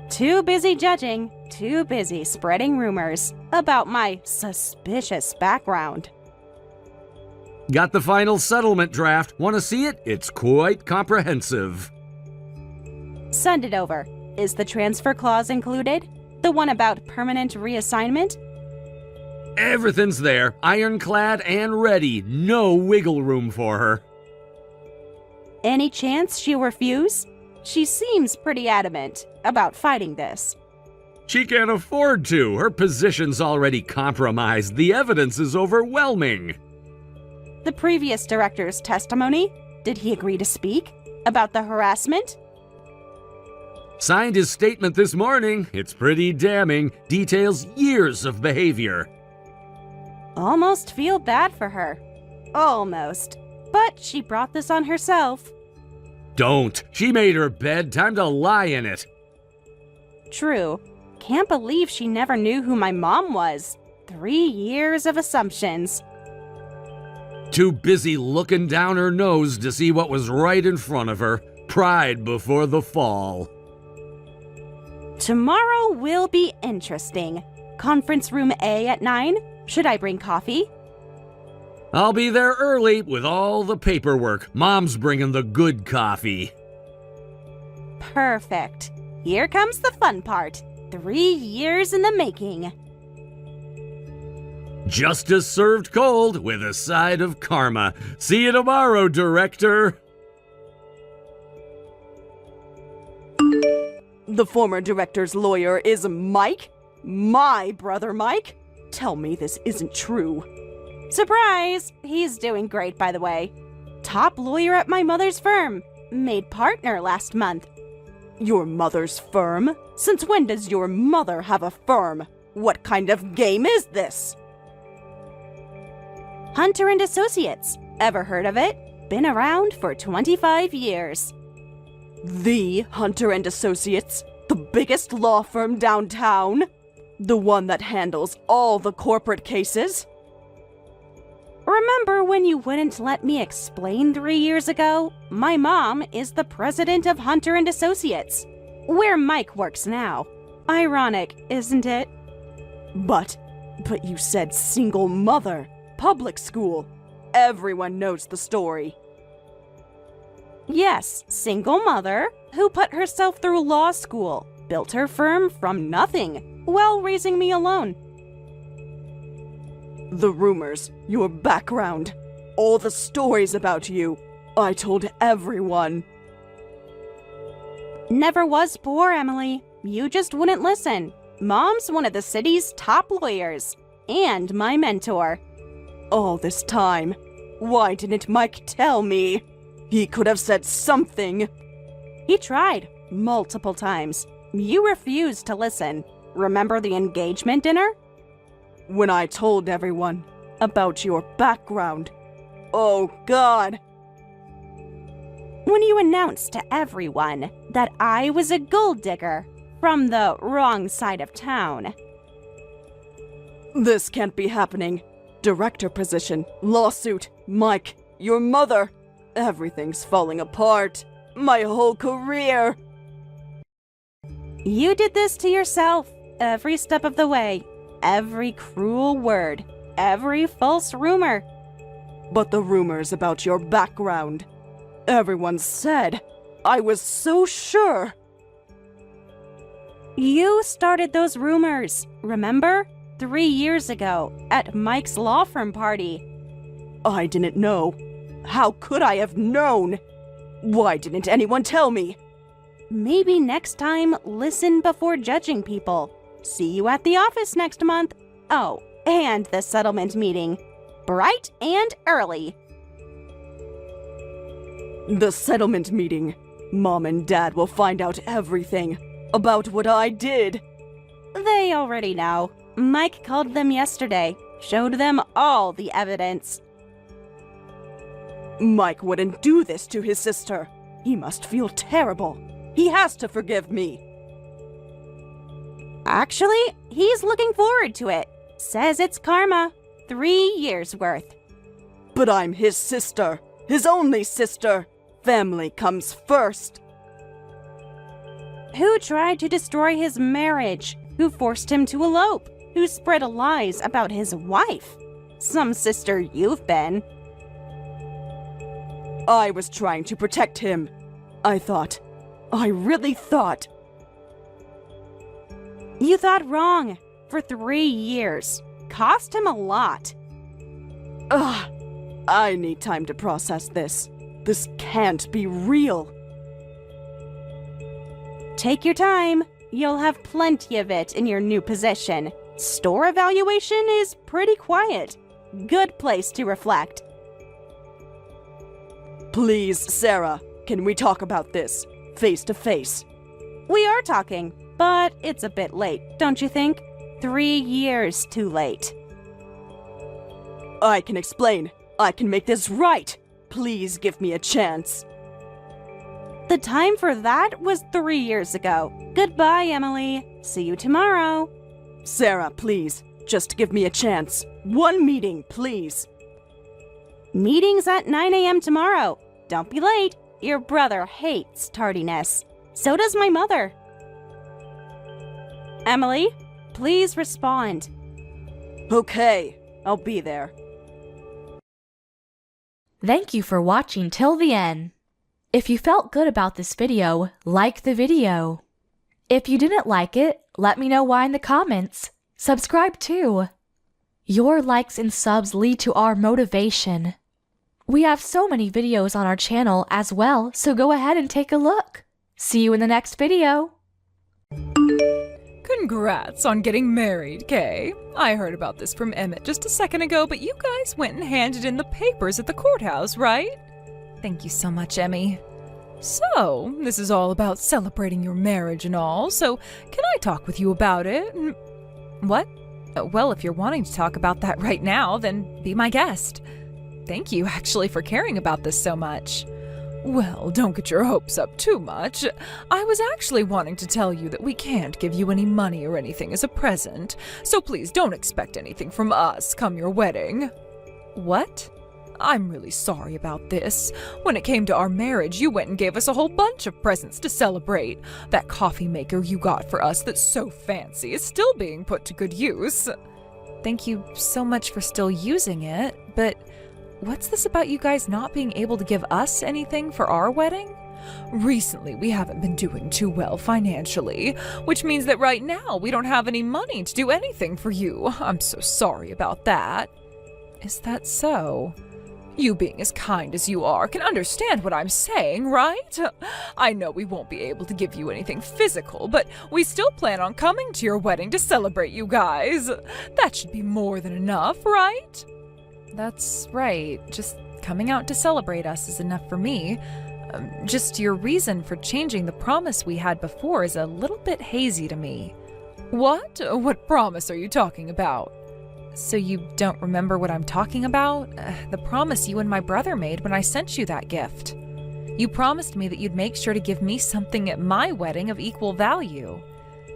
Too busy judging, too busy spreading rumors about my suspicious background. Got the final settlement draft. Want to see it? It's quite comprehensive. Send it over. Is the transfer clause included? The one about permanent reassignment? Everything's there, ironclad and ready. No wiggle room for her. Any chance she'll refuse? She seems pretty adamant about fighting this. She can't afford to. Her position's already compromised. The evidence is overwhelming. The previous director's testimony? Did he agree to speak? About the harassment? Signed his statement this morning. It's pretty damning. Details years of behavior. Almost feel bad for her. Almost. But she brought this on herself. Don't. She made her bed. Time to lie in it. True. Can't believe she never knew who my mom was. 3 years of assumptions. Too busy looking down her nose to see what was right in front of her. Pride before the fall. Tomorrow will be interesting. Conference room A at 9. Should I bring coffee? I'll be there early with all the paperwork. Mom's bringing the good coffee. Perfect. Here comes the fun part. 3 years in the making. Justice served cold with a side of karma. See you tomorrow, Director. The former director's lawyer is Mike? My brother Mike? Tell me this isn't true. Surprise! He's doing great, by the way. Top lawyer at my mother's firm. Made partner last month. Your mother's firm? Since when does your mother have a firm? What kind of game is this? Hunter and Associates. Ever heard of it? Been around for 25 years. The Hunter and Associates? The biggest law firm downtown? The one that handles all the corporate cases? Remember when you wouldn't let me explain 3 years ago? My mom is the president of Hunter and Associates, where Mike works now. Ironic, isn't it? But you said single mother, public school. Everyone knows the story. Yes, single mother who put herself through law school, built her firm from nothing, while raising me alone. The rumors, your background, all the stories about you. I told everyone. Never was poor, Emily. You just wouldn't listen. Mom's one of the city's top lawyers, and my mentor. All this time, why didn't Mike tell me? He could have said something. He tried multiple times. You refused to listen. Remember the engagement dinner? When I told everyone about your background. Oh, God. When you announced to everyone that I was a gold digger from the wrong side of town. This can't be happening. Director position, lawsuit, Mike, your mother. Everything's falling apart. My whole career. You did this to yourself every step of the way. Every cruel word. Every false rumor. But the rumors about your background. Everyone said. I was so sure. You started those rumors, remember? 3 years ago, at Mike's law firm party. I didn't know. How could I have known? Why didn't anyone tell me? Maybe next time, listen before judging people. See you at the office next month. Oh, and the settlement meeting. Bright and early. The settlement meeting. Mom and Dad will find out everything about what I did. They already know. Mike called them yesterday, showed them all the evidence. Mike wouldn't do this to his sister. He must feel terrible. He has to forgive me. Actually, he's looking forward to it. Says it's karma. 3 years worth. But I'm his sister. His only sister. Family comes first. Who tried to destroy his marriage? Who forced him to elope? Who spread lies about his wife? Some sister you've been. I was trying to protect him. I really thought. You thought wrong. For 3 years. Cost him a lot. Ugh. I need time to process this. This can't be real. Take your time. You'll have plenty of it in your new position. Store evaluation is pretty quiet. Good place to reflect. Please, Sarah, can we talk about this? Face to face. We are talking, but it's a bit late, don't you think? 3 years too late. I can explain. I can make this right. Please give me a chance. The time for that was 3 years ago. Goodbye, Emily. See you tomorrow. Sarah, please. Just give me a chance. One meeting, please. Meeting's at 9 a.m. tomorrow. Don't be late. Your brother hates tardiness. So does my mother. Emily, please respond. Okay, I'll be there. Thank you for watching till the end. If you felt good about this video, like the video. If you didn't like it, let me know why in the comments. Subscribe too. Your likes and subs lead to our motivation. We have so many videos on our channel as well, so go ahead and take a look. See you in the next video. Congrats on getting married, Kay. I heard about this from Emmett just a second ago, but you guys went and handed in the papers at the courthouse, right? Thank you so much, Emmy. So, this is all about celebrating your marriage and all, so can I talk with you about it? What? Well, if you're wanting to talk about that right now, then be my guest. Thank you, actually, for caring about this so much. Well, don't get your hopes up too much. I was actually wanting to tell you that we can't give you any money or anything as a present, so please don't expect anything from us come your wedding. What? I'm really sorry about this. When it came to our marriage, you went and gave us a whole bunch of presents to celebrate. That coffee maker you got for us that's so fancy is still being put to good use. Thank you so much for still using it, but what's this about you guys not being able to give us anything for our wedding? Recently, we haven't been doing too well financially, which means that right now we don't have any money to do anything for you. I'm so sorry about that. Is that so? You being as kind as you are can understand what I'm saying, right? I know we won't be able to give you anything physical, but we still plan on coming to your wedding to celebrate you guys. That should be more than enough, right? That's right. Just coming out to celebrate us is enough for me. Just your reason for changing the promise we had before is a little bit hazy to me. What? What promise are you talking about? So you don't remember what I'm talking about? The promise you and my brother made when I sent you that gift. You promised me that you'd make sure to give me something at my wedding of equal value.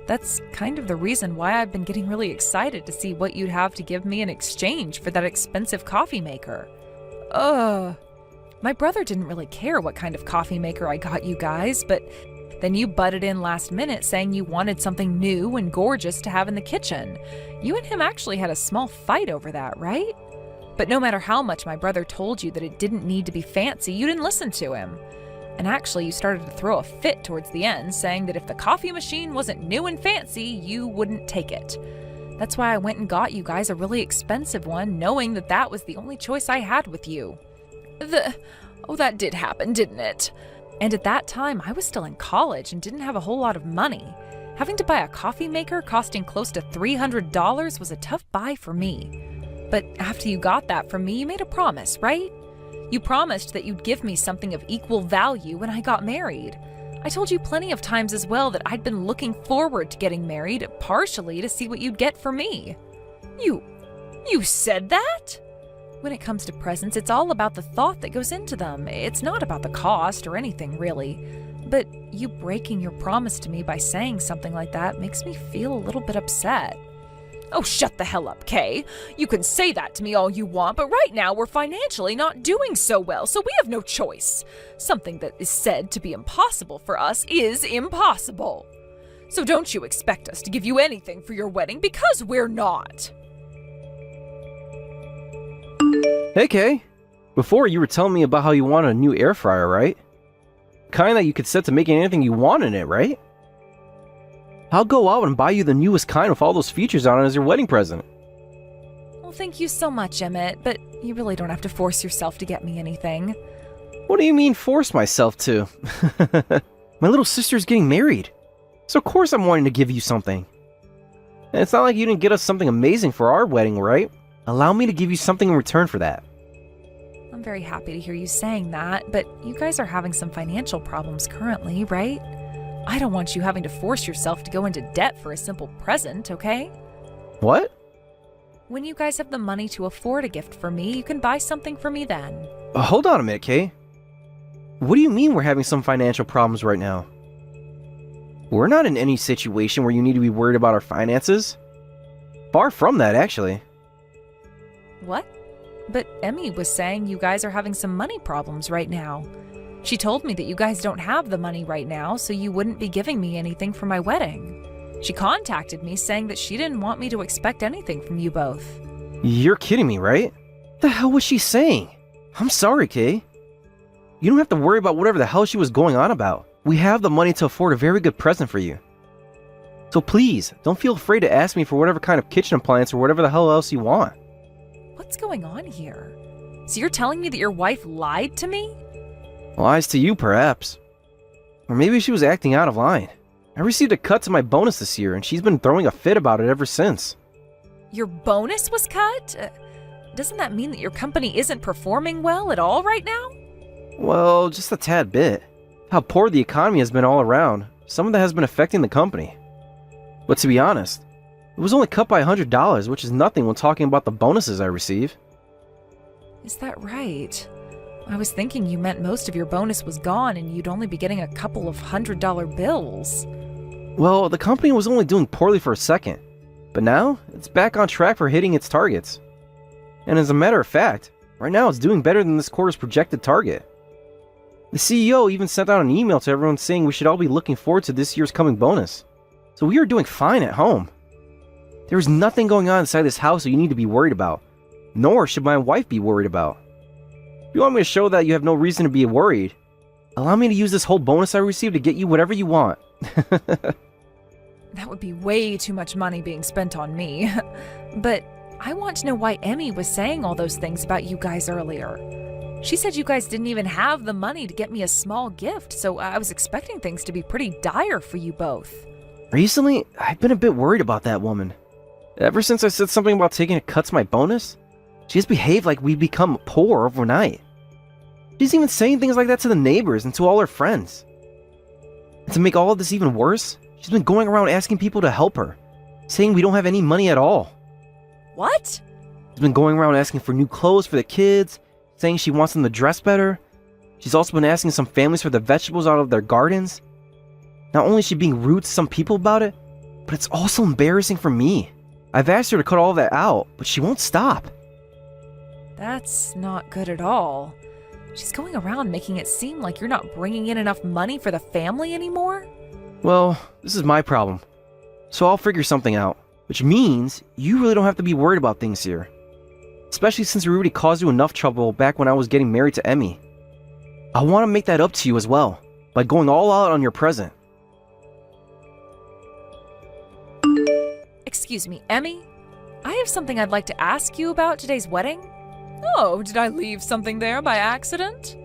That's kind of the reason why I've been getting really excited to see what you'd have to give me in exchange for that expensive coffee maker. My brother didn't really care what kind of coffee maker I got you guys, but then you butted in last minute saying you wanted something new and gorgeous to have in the kitchen. You and him actually had a small fight over that, right? But no matter how much my brother told you that it didn't need to be fancy, you didn't listen to him. And actually, you started to throw a fit towards the end, saying that if the coffee machine wasn't new and fancy, you wouldn't take it. That's why I went and got you guys a really expensive one, knowing that that was the only choice I had with you. That did happen, didn't it? And at that time, I was still in college and didn't have a whole lot of money. Having to buy a coffee maker costing close to $300 was a tough buy for me. But after you got that from me, you made a promise, right? You promised that you'd give me something of equal value when I got married. I told you plenty of times as well that I'd been looking forward to getting married, partially to see what you'd get for me. You said that? When it comes to presents, it's all about the thought that goes into them. It's not about the cost or anything, really. But you breaking your promise to me by saying something like that makes me feel a little bit upset. Oh, shut the hell up, Kay. You can say that to me all you want, but right now we're financially not doing so well, so we have no choice. Something that is said to be impossible for us is impossible. So don't you expect us to give you anything for your wedding, because we're not. Hey, Kay. Before, you were telling me about how you wanted a new air fryer, right? Kind that you could set to making anything you want in it, right? I'll go out and buy you the newest kind with all those features on it as your wedding present. Well, thank you so much, Emmett, but you really don't have to force yourself to get me anything. What do you mean, force myself to? My little sister's getting married. So of course I'm wanting to give you something. And it's not like you didn't get us something amazing for our wedding, right? Allow me to give you something in return for that. I'm very happy to hear you saying that, but you guys are having some financial problems currently, right? I don't want you having to force yourself to go into debt for a simple present, okay? What? When you guys have the money to afford a gift for me, you can buy something for me then. Hold on a minute, Kay. What do you mean we're having some financial problems right now? We're not in any situation where you need to be worried about our finances. Far from that, actually. What? But Emmy was saying you guys are having some money problems right now. She told me that you guys don't have the money right now, so you wouldn't be giving me anything for my wedding. She contacted me saying that she didn't want me to expect anything from you both. You're kidding me, right? What the hell was she saying? I'm sorry, Kay. You don't have to worry about whatever the hell she was going on about. We have the money to afford a very good present for you. So please, don't feel afraid to ask me for whatever kind of kitchen appliance or whatever the hell else you want. What's going on here? So you're telling me that your wife lied to me? Lies to you, perhaps. Or maybe she was acting out of line. I received a cut to my bonus this year, and she's been throwing a fit about it ever since. Your bonus was cut? Doesn't that mean that your company isn't performing well at all right now? Well, just a tad bit. How poor the economy has been all around, some of that has been affecting the company. But to be honest, it was only cut by $100, which is nothing when talking about the bonuses I receive. Is that right? I was thinking you meant most of your bonus was gone and you'd only be getting a couple of $100 bills. Well, the company was only doing poorly for a second, but now it's back on track for hitting its targets. And as a matter of fact, right now it's doing better than this quarter's projected target. The CEO even sent out an email to everyone saying we should all be looking forward to this year's coming bonus. So we are doing fine at home. There is nothing going on inside this house that you need to be worried about, nor should my wife be worried about. If you want me to show that you have no reason to be worried, allow me to use this whole bonus I received to get you whatever you want. That would be way too much money being spent on me. But I want to know why Emmy was saying all those things about you guys earlier. She said you guys didn't even have the money to get me a small gift, so I was expecting things to be pretty dire for you both. Recently, I've been a bit worried about that woman. Ever since I said something about taking a cut to my bonus, she has behaved like we've become poor overnight. She's even saying things like that to the neighbors and to all her friends. And to make all of this even worse, she's been going around asking people to help her, saying we don't have any money at all. What? She's been going around asking for new clothes for the kids, saying she wants them to dress better. She's also been asking some families for the vegetables out of their gardens. Not only is she being rude to some people about it, but it's also embarrassing for me. I've asked her to cut all that out, but she won't stop. That's not good at all. She's going around making it seem like you're not bringing in enough money for the family anymore? Well, this is my problem. So I'll figure something out. Which means you really don't have to be worried about things here. Especially since we already caused you enough trouble back when I was getting married to Emmy. I want to make that up to you as well, by going all out on your present. Excuse me, Emmy? I have something I'd like to ask you about today's wedding. Oh, did I leave something there by accident?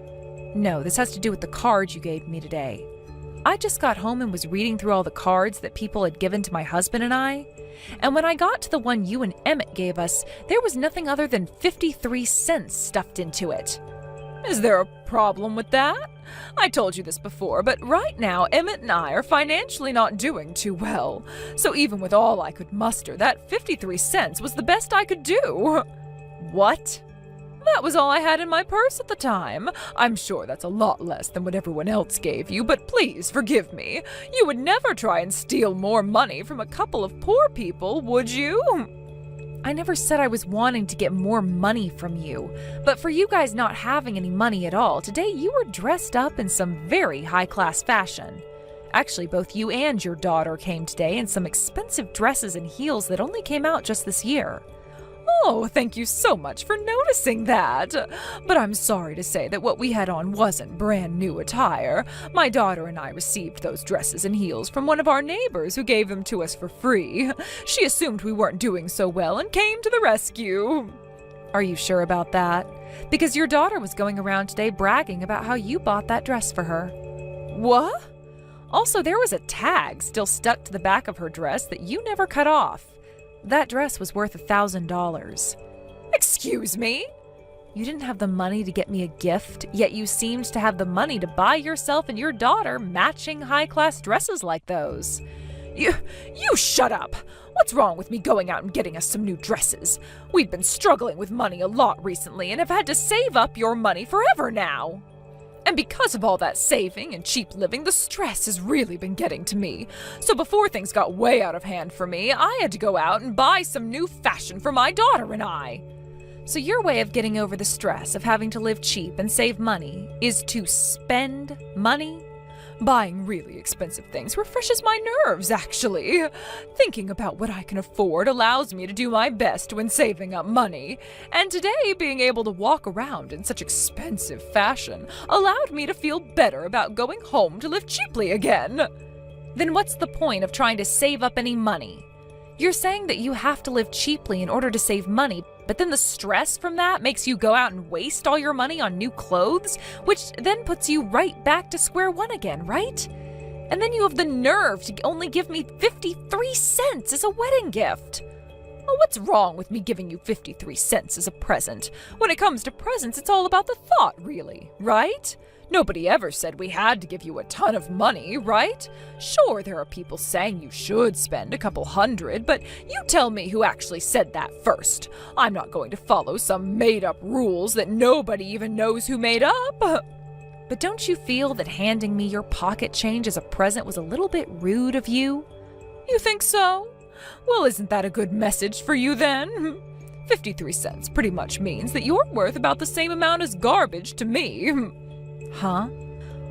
No, this has to do with the card you gave me today. I just got home and was reading through all the cards that people had given to my husband and I. And when I got to the one you and Emmett gave us, there was nothing other than 53 cents stuffed into it. Is there a problem with that? I told you this before, but right now Emmett and I are financially not doing too well. So even with all I could muster, that 53 cents was the best I could do. What? That was all I had in my purse at the time. I'm sure that's a lot less than what everyone else gave you, but please forgive me. You would never try and steal more money from a couple of poor people, would you? I never said I was wanting to get more money from you, but for you guys not having any money at all, today you were dressed up in some very high-class fashion. Actually, both you and your daughter came today in some expensive dresses and heels that only came out just this year. Oh, thank you so much for noticing that. But I'm sorry to say that what we had on wasn't brand new attire. My daughter and I received those dresses and heels from one of our neighbors who gave them to us for free. She assumed we weren't doing so well and came to the rescue. Are you sure about that? Because your daughter was going around today bragging about how you bought that dress for her. What? Also, there was a tag still stuck to the back of her dress that you never cut off. That dress was worth $1,000. Excuse me? You didn't have the money to get me a gift, yet you seemed to have the money to buy yourself and your daughter matching high-class dresses like those. You shut up! What's wrong with me going out and getting us some new dresses? We've been struggling with money a lot recently and have had to save up your money forever now. And because of all that saving and cheap living, the stress has really been getting to me. So before things got way out of hand for me, I had to go out and buy some new fashion for my daughter and I. So your way of getting over the stress of having to live cheap and save money is to spend money? Buying really expensive things refreshes my nerves, actually. Thinking about what I can afford allows me to do my best when saving up money. And today, being able to walk around in such expensive fashion allowed me to feel better about going home to live cheaply again. Then what's the point of trying to save up any money? You're saying that you have to live cheaply in order to save money, but then the stress from that makes you go out and waste all your money on new clothes, which then puts you right back to square one again, right? And then you have the nerve to only give me 53 cents as a wedding gift. Well, what's wrong with me giving you 53 cents as a present? When it comes to presents, it's all about the thought, really, right? Nobody ever said we had to give you a ton of money, right? Sure, there are people saying you should spend a couple hundred, but you tell me who actually said that first. I'm not going to follow some made-up rules that nobody even knows who made up. But don't you feel that handing me your pocket change as a present was a little bit rude of you? You think so? Well, isn't that a good message for you then? 53 cents pretty much means that you're worth about the same amount as garbage to me. Huh?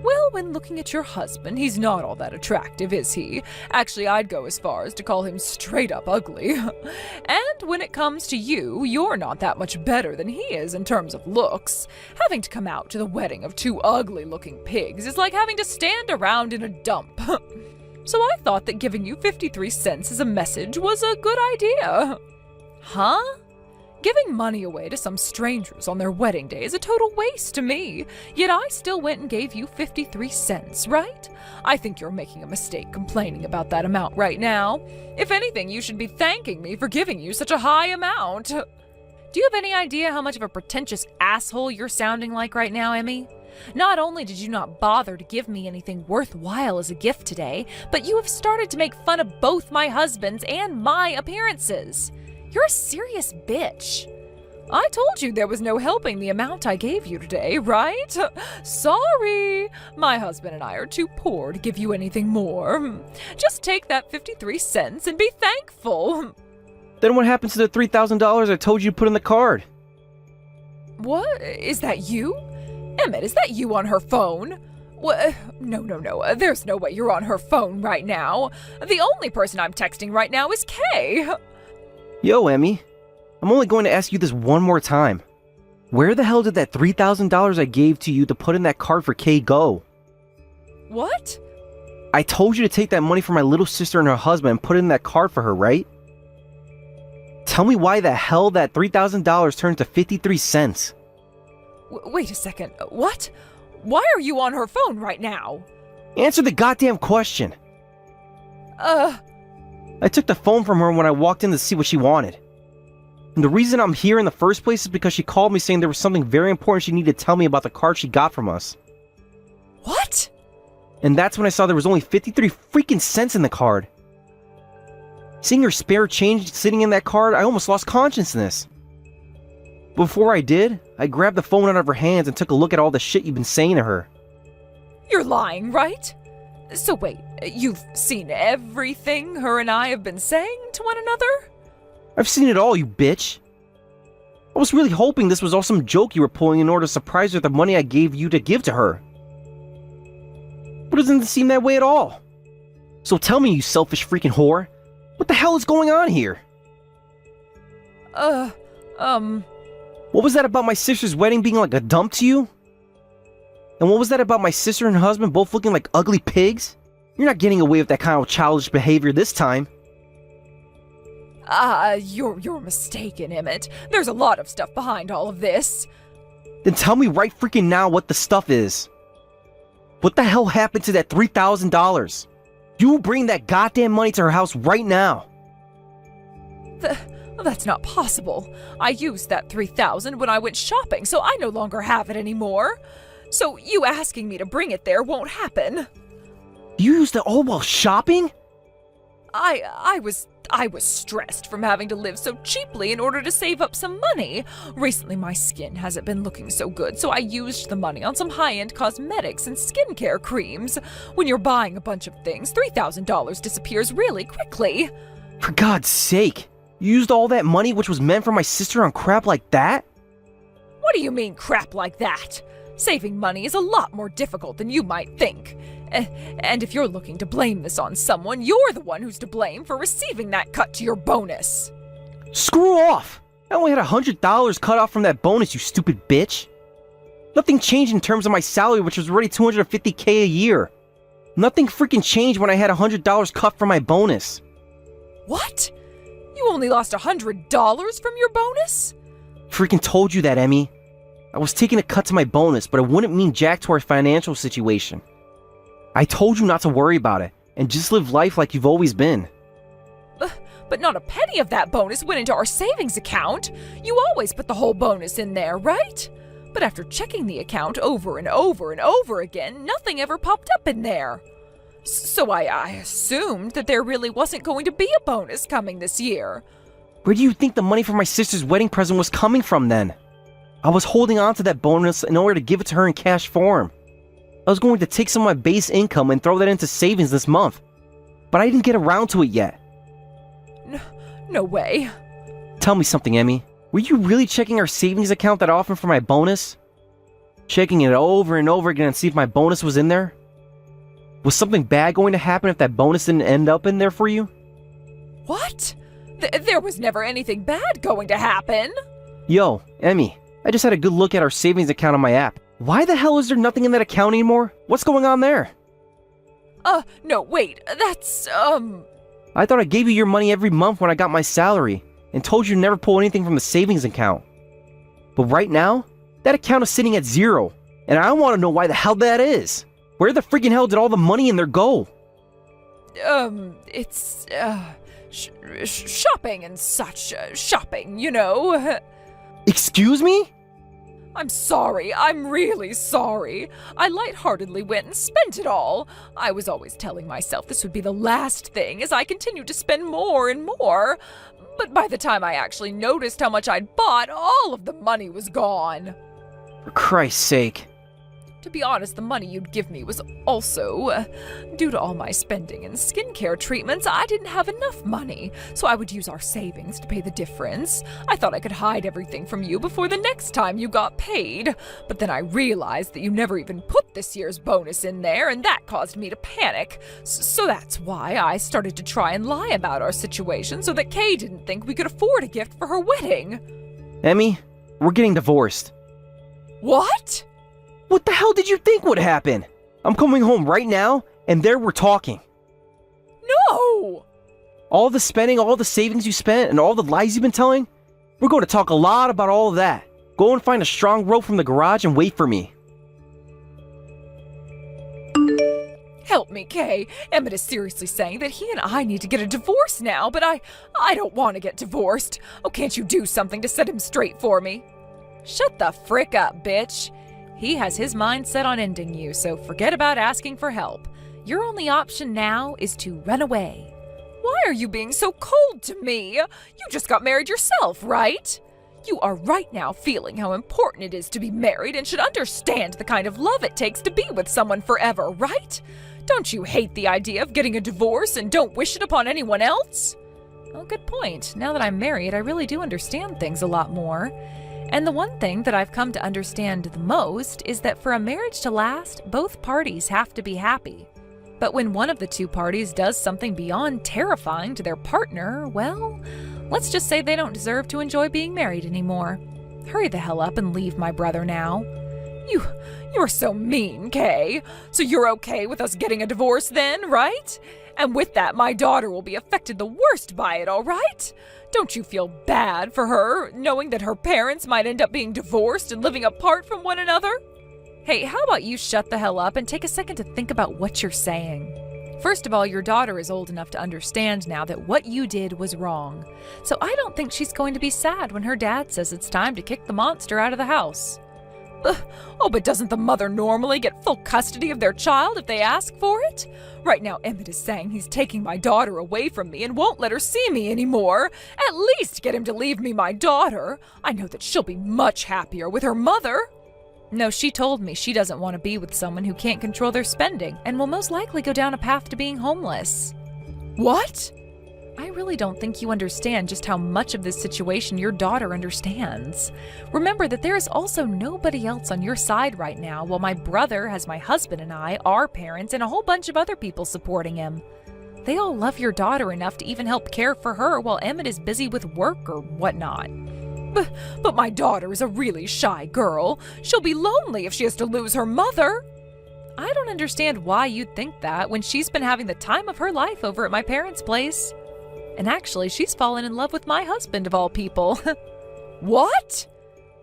Well, when looking at your husband, he's not all that attractive, is he? Actually, I'd go as far as to call him straight up ugly. And when it comes to you, you're not that much better than he is in terms of looks. Having to come out to the wedding of two ugly-looking pigs is like having to stand around in a dump. So I thought that giving you 53 cents as a message was a good idea. Huh? Giving money away to some strangers on their wedding day is a total waste to me, yet I still went and gave you 53 cents, right? I think you're making a mistake complaining about that amount right now. If anything, you should be thanking me for giving you such a high amount. Do you have any idea how much of a pretentious asshole you're sounding like right now, Emmy? Not only did you not bother to give me anything worthwhile as a gift today, but you have started to make fun of both my husband's and my appearances. You're a serious bitch. I told you there was no helping the amount I gave you today, right? Sorry. My husband and I are too poor to give you anything more. Just take that 53 cents and be thankful. Then what happened to the $3,000 I told you to put in the card? What? Is that you? Emmett, is that you on her phone? What? No. There's no way you're on her phone right now. The only person I'm texting right now is Kay. Yo, Emmy. I'm only going to ask you this one more time. Where the hell did that $3,000 I gave to you to put in that card for Kay go? What? I told you to take that money from my little sister and her husband and put it in that card for her, right? Tell me why the hell that $3,000 turned to 53 cents. Wait a second. What? Why are you on her phone right now? Answer the goddamn question. I took the phone from her when I walked in to see what she wanted. And the reason I'm here in the first place is because she called me saying there was something very important she needed to tell me about the card she got from us. What? And that's when I saw there was only 53 freaking cents in the card. Seeing her spare change sitting in that card, I almost lost consciousness. Before I did, I grabbed the phone out of her hands and took a look at all the shit you've been saying to her. You're lying, right? So wait, you've seen everything her and I have been saying to one another? I've seen it all, you bitch. I was really hoping this was all some joke you were pulling in order to surprise her with the money I gave you to give to her. But it doesn't seem that way at all. So tell me, you selfish freaking whore, what the hell is going on here? What was that about my sister's wedding being like a dump to you? And what was that about my sister and her husband both looking like ugly pigs? You're not getting away with that kind of childish behavior this time. You're mistaken, Emmett. There's a lot of stuff behind all of this. Then tell me right freaking now what the stuff is. What the hell happened to that $3,000? You bring that goddamn money to her house right now. That's not possible. I used that $3,000 when I went shopping, so I no longer have it anymore. So you asking me to bring it there won't happen. You used it all while shopping? I was stressed from having to live so cheaply in order to save up some money. Recently, my skin hasn't been looking so good, so I used the money on some high-end cosmetics and skincare creams. When you're buying a bunch of things, $3,000 disappears really quickly. For God's sake, you used all that money which was meant for my sister on crap like that? What do you mean crap like that? Saving money is a lot more difficult than you might think. And if you're looking to blame this on someone, you're the one who's to blame for receiving that cut to your bonus. Screw off! I only had $100 cut off from that bonus, you stupid bitch. Nothing changed in terms of my salary, which was already $250K a year. Nothing freaking changed when I had $100 cut from my bonus. What? You only lost $100 from your bonus? Freaking told you that, Emmy. I was taking a cut to my bonus, but it wouldn't mean jack to our financial situation. I told you not to worry about it, and just live life like you've always been. But not a penny of that bonus went into our savings account. You always put the whole bonus in there, right? But after checking the account over and over and over again, nothing ever popped up in there. So I assumed that there really wasn't going to be a bonus coming this year. Where do you think the money for my sister's wedding present was coming from then? I was holding on to that bonus in order to give it to her in cash form. I was going to take some of my base income and throw that into savings this month. But I didn't get around to it yet. No way. Tell me something, Emmy. Were you really checking our savings account that often for my bonus? Checking it over and over again and see if my bonus was in there? Was something bad going to happen if that bonus didn't end up in there for you? What? There was never anything bad going to happen. Yo, Emmy, I just had a good look at our savings account on my app. Why the hell is there nothing in that account anymore? What's going on there? No, wait, that's, I thought I gave you your money every month when I got my salary, and told you to never pull anything from the savings account. But right now, that account is sitting at zero, and I want to know why the hell that is. Where the freaking hell did all the money in there go? It's, shopping and such, shopping, you know. Excuse me? I'm sorry. I'm really sorry. I lightheartedly went and spent it all. I was always telling myself this would be the last thing as I continued to spend more and more. But by the time I actually noticed how much I'd bought, all of the money was gone. For Christ's sake. To be honest, the money you'd give me was also, due to all my spending and skincare treatments, I didn't have enough money, so I would use our savings to pay the difference. I thought I could hide everything from you before the next time you got paid, but then I realized that you never even put this year's bonus in there, and that caused me to panic. So that's why I started to try and lie about our situation so that Kay didn't think we could afford a gift for her wedding. Emmy, we're getting divorced. What? What the hell did you think would happen? I'm coming home right now, and there we're talking. No! All the spending, all the savings you spent, and all the lies you've been telling? We're going to talk a lot about all of that. Go and find a strong rope from the garage and wait for me. Help me, Kay. Emmett is seriously saying that he and I need to get a divorce now, but I don't want to get divorced. Oh, can't you do something to set him straight for me? Shut the frick up, bitch. He has his mind set on ending you, so forget about asking for help. Your only option now is to run away. Why are you being so cold to me? You just got married yourself, right? You are right now feeling how important it is to be married and should understand the kind of love it takes to be with someone forever, right? Don't you hate the idea of getting a divorce and don't wish it upon anyone else? Oh, good point. Now that I'm married, I really do understand things a lot more. And the one thing that I've come to understand the most is that for a marriage to last, both parties have to be happy. But when one of the two parties does something beyond terrifying to their partner, well, let's just say they don't deserve to enjoy being married anymore. Hurry the hell up and leave my brother now. You're so mean, Kay. So you're okay with us getting a divorce then, right? And with that, my daughter will be affected the worst by it, all right? Don't you feel bad for her, knowing that her parents might end up being divorced and living apart from one another? Hey, how about you shut the hell up and take a second to think about what you're saying? First of all, your daughter is old enough to understand now that what you did was wrong. So I don't think she's going to be sad when her dad says it's time to kick the monster out of the house. Oh, but doesn't the mother normally get full custody of their child if they ask for it? Right now, Emmett is saying he's taking my daughter away from me and won't let her see me anymore. At least get him to leave me my daughter. I know that she'll be much happier with her mother. No, she told me she doesn't want to be with someone who can't control their spending and will most likely go down a path to being homeless. What? I really don't think you understand just how much of this situation your daughter understands. Remember that there is also nobody else on your side right now, while my brother has my husband and I, our parents, and a whole bunch of other people supporting him. They all love your daughter enough to even help care for her while Emmett is busy with work or whatnot. But my daughter is a really shy girl. She'll be lonely if she has to lose her mother. I don't understand why you'd think that when she's been having the time of her life over at my parents' place. And actually, she's fallen in love with my husband of all people. What?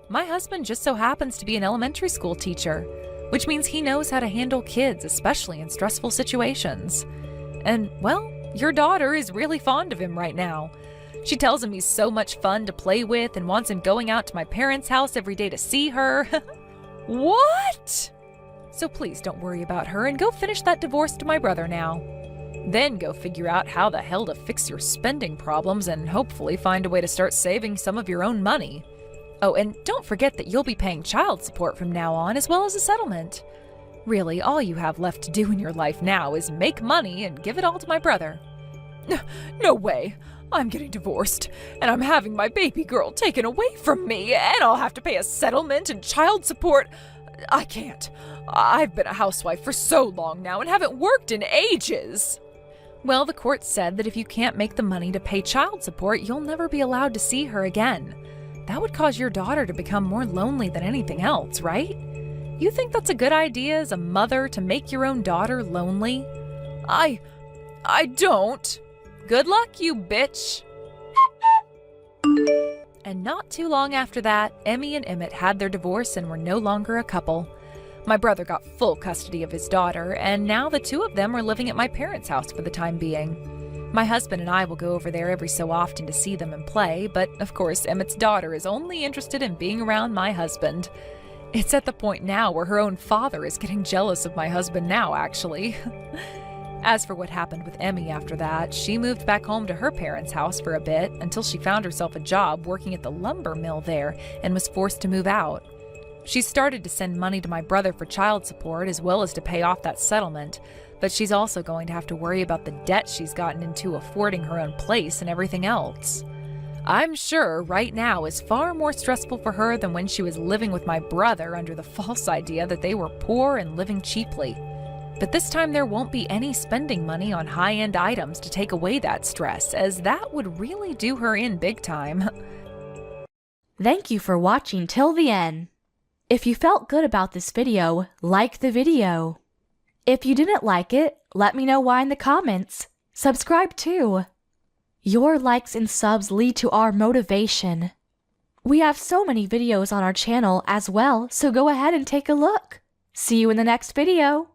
My husband just so happens to be an elementary school teacher, which means he knows how to handle kids, especially in stressful situations. And, well, your daughter is really fond of him right now. She tells him he's so much fun to play with and wants him going out to my parents' house every day to see her. What? So please don't worry about her and go finish that divorce to my brother now. Then go figure out how the hell to fix your spending problems and hopefully find a way to start saving some of your own money. Oh, and don't forget that you'll be paying child support from now on as well as a settlement. Really, all you have left to do in your life now is make money and give it all to my brother. No way. I'm getting divorced, and I'm having my baby girl taken away from me, and I'll have to pay a settlement and child support. I can't. I've been a housewife for so long now and haven't worked in ages. Well, the court said that if you can't make the money to pay child support, you'll never be allowed to see her again. That would cause your daughter to become more lonely than anything else, right? You think that's a good idea as a mother to make your own daughter lonely? I don't. Good luck, you bitch. And not too long after that, Emmy and Emmett had their divorce and were no longer a couple. My brother got full custody of his daughter, and now the two of them are living at my parents' house for the time being. My husband and I will go over there every so often to see them and play, but of course Emmett's daughter is only interested in being around my husband. It's at the point now where her own father is getting jealous of my husband now, actually. As for what happened with Emmy after that, she moved back home to her parents' house for a bit until she found herself a job working at the lumber mill there and was forced to move out. She started to send money to my brother for child support as well as to pay off that settlement, but she's also going to have to worry about the debt she's gotten into affording her own place and everything else. I'm sure right now is far more stressful for her than when she was living with my brother under the false idea that they were poor and living cheaply. But this time there won't be any spending money on high-end items to take away that stress, as that would really do her in big time. Thank you for watching till the end. If you felt good about this video, like the video. If you didn't like it, let me know why in the comments. Subscribe too. Your likes and subs lead to our motivation. We have so many videos on our channel as well, so go ahead and take a look. See you in the next video.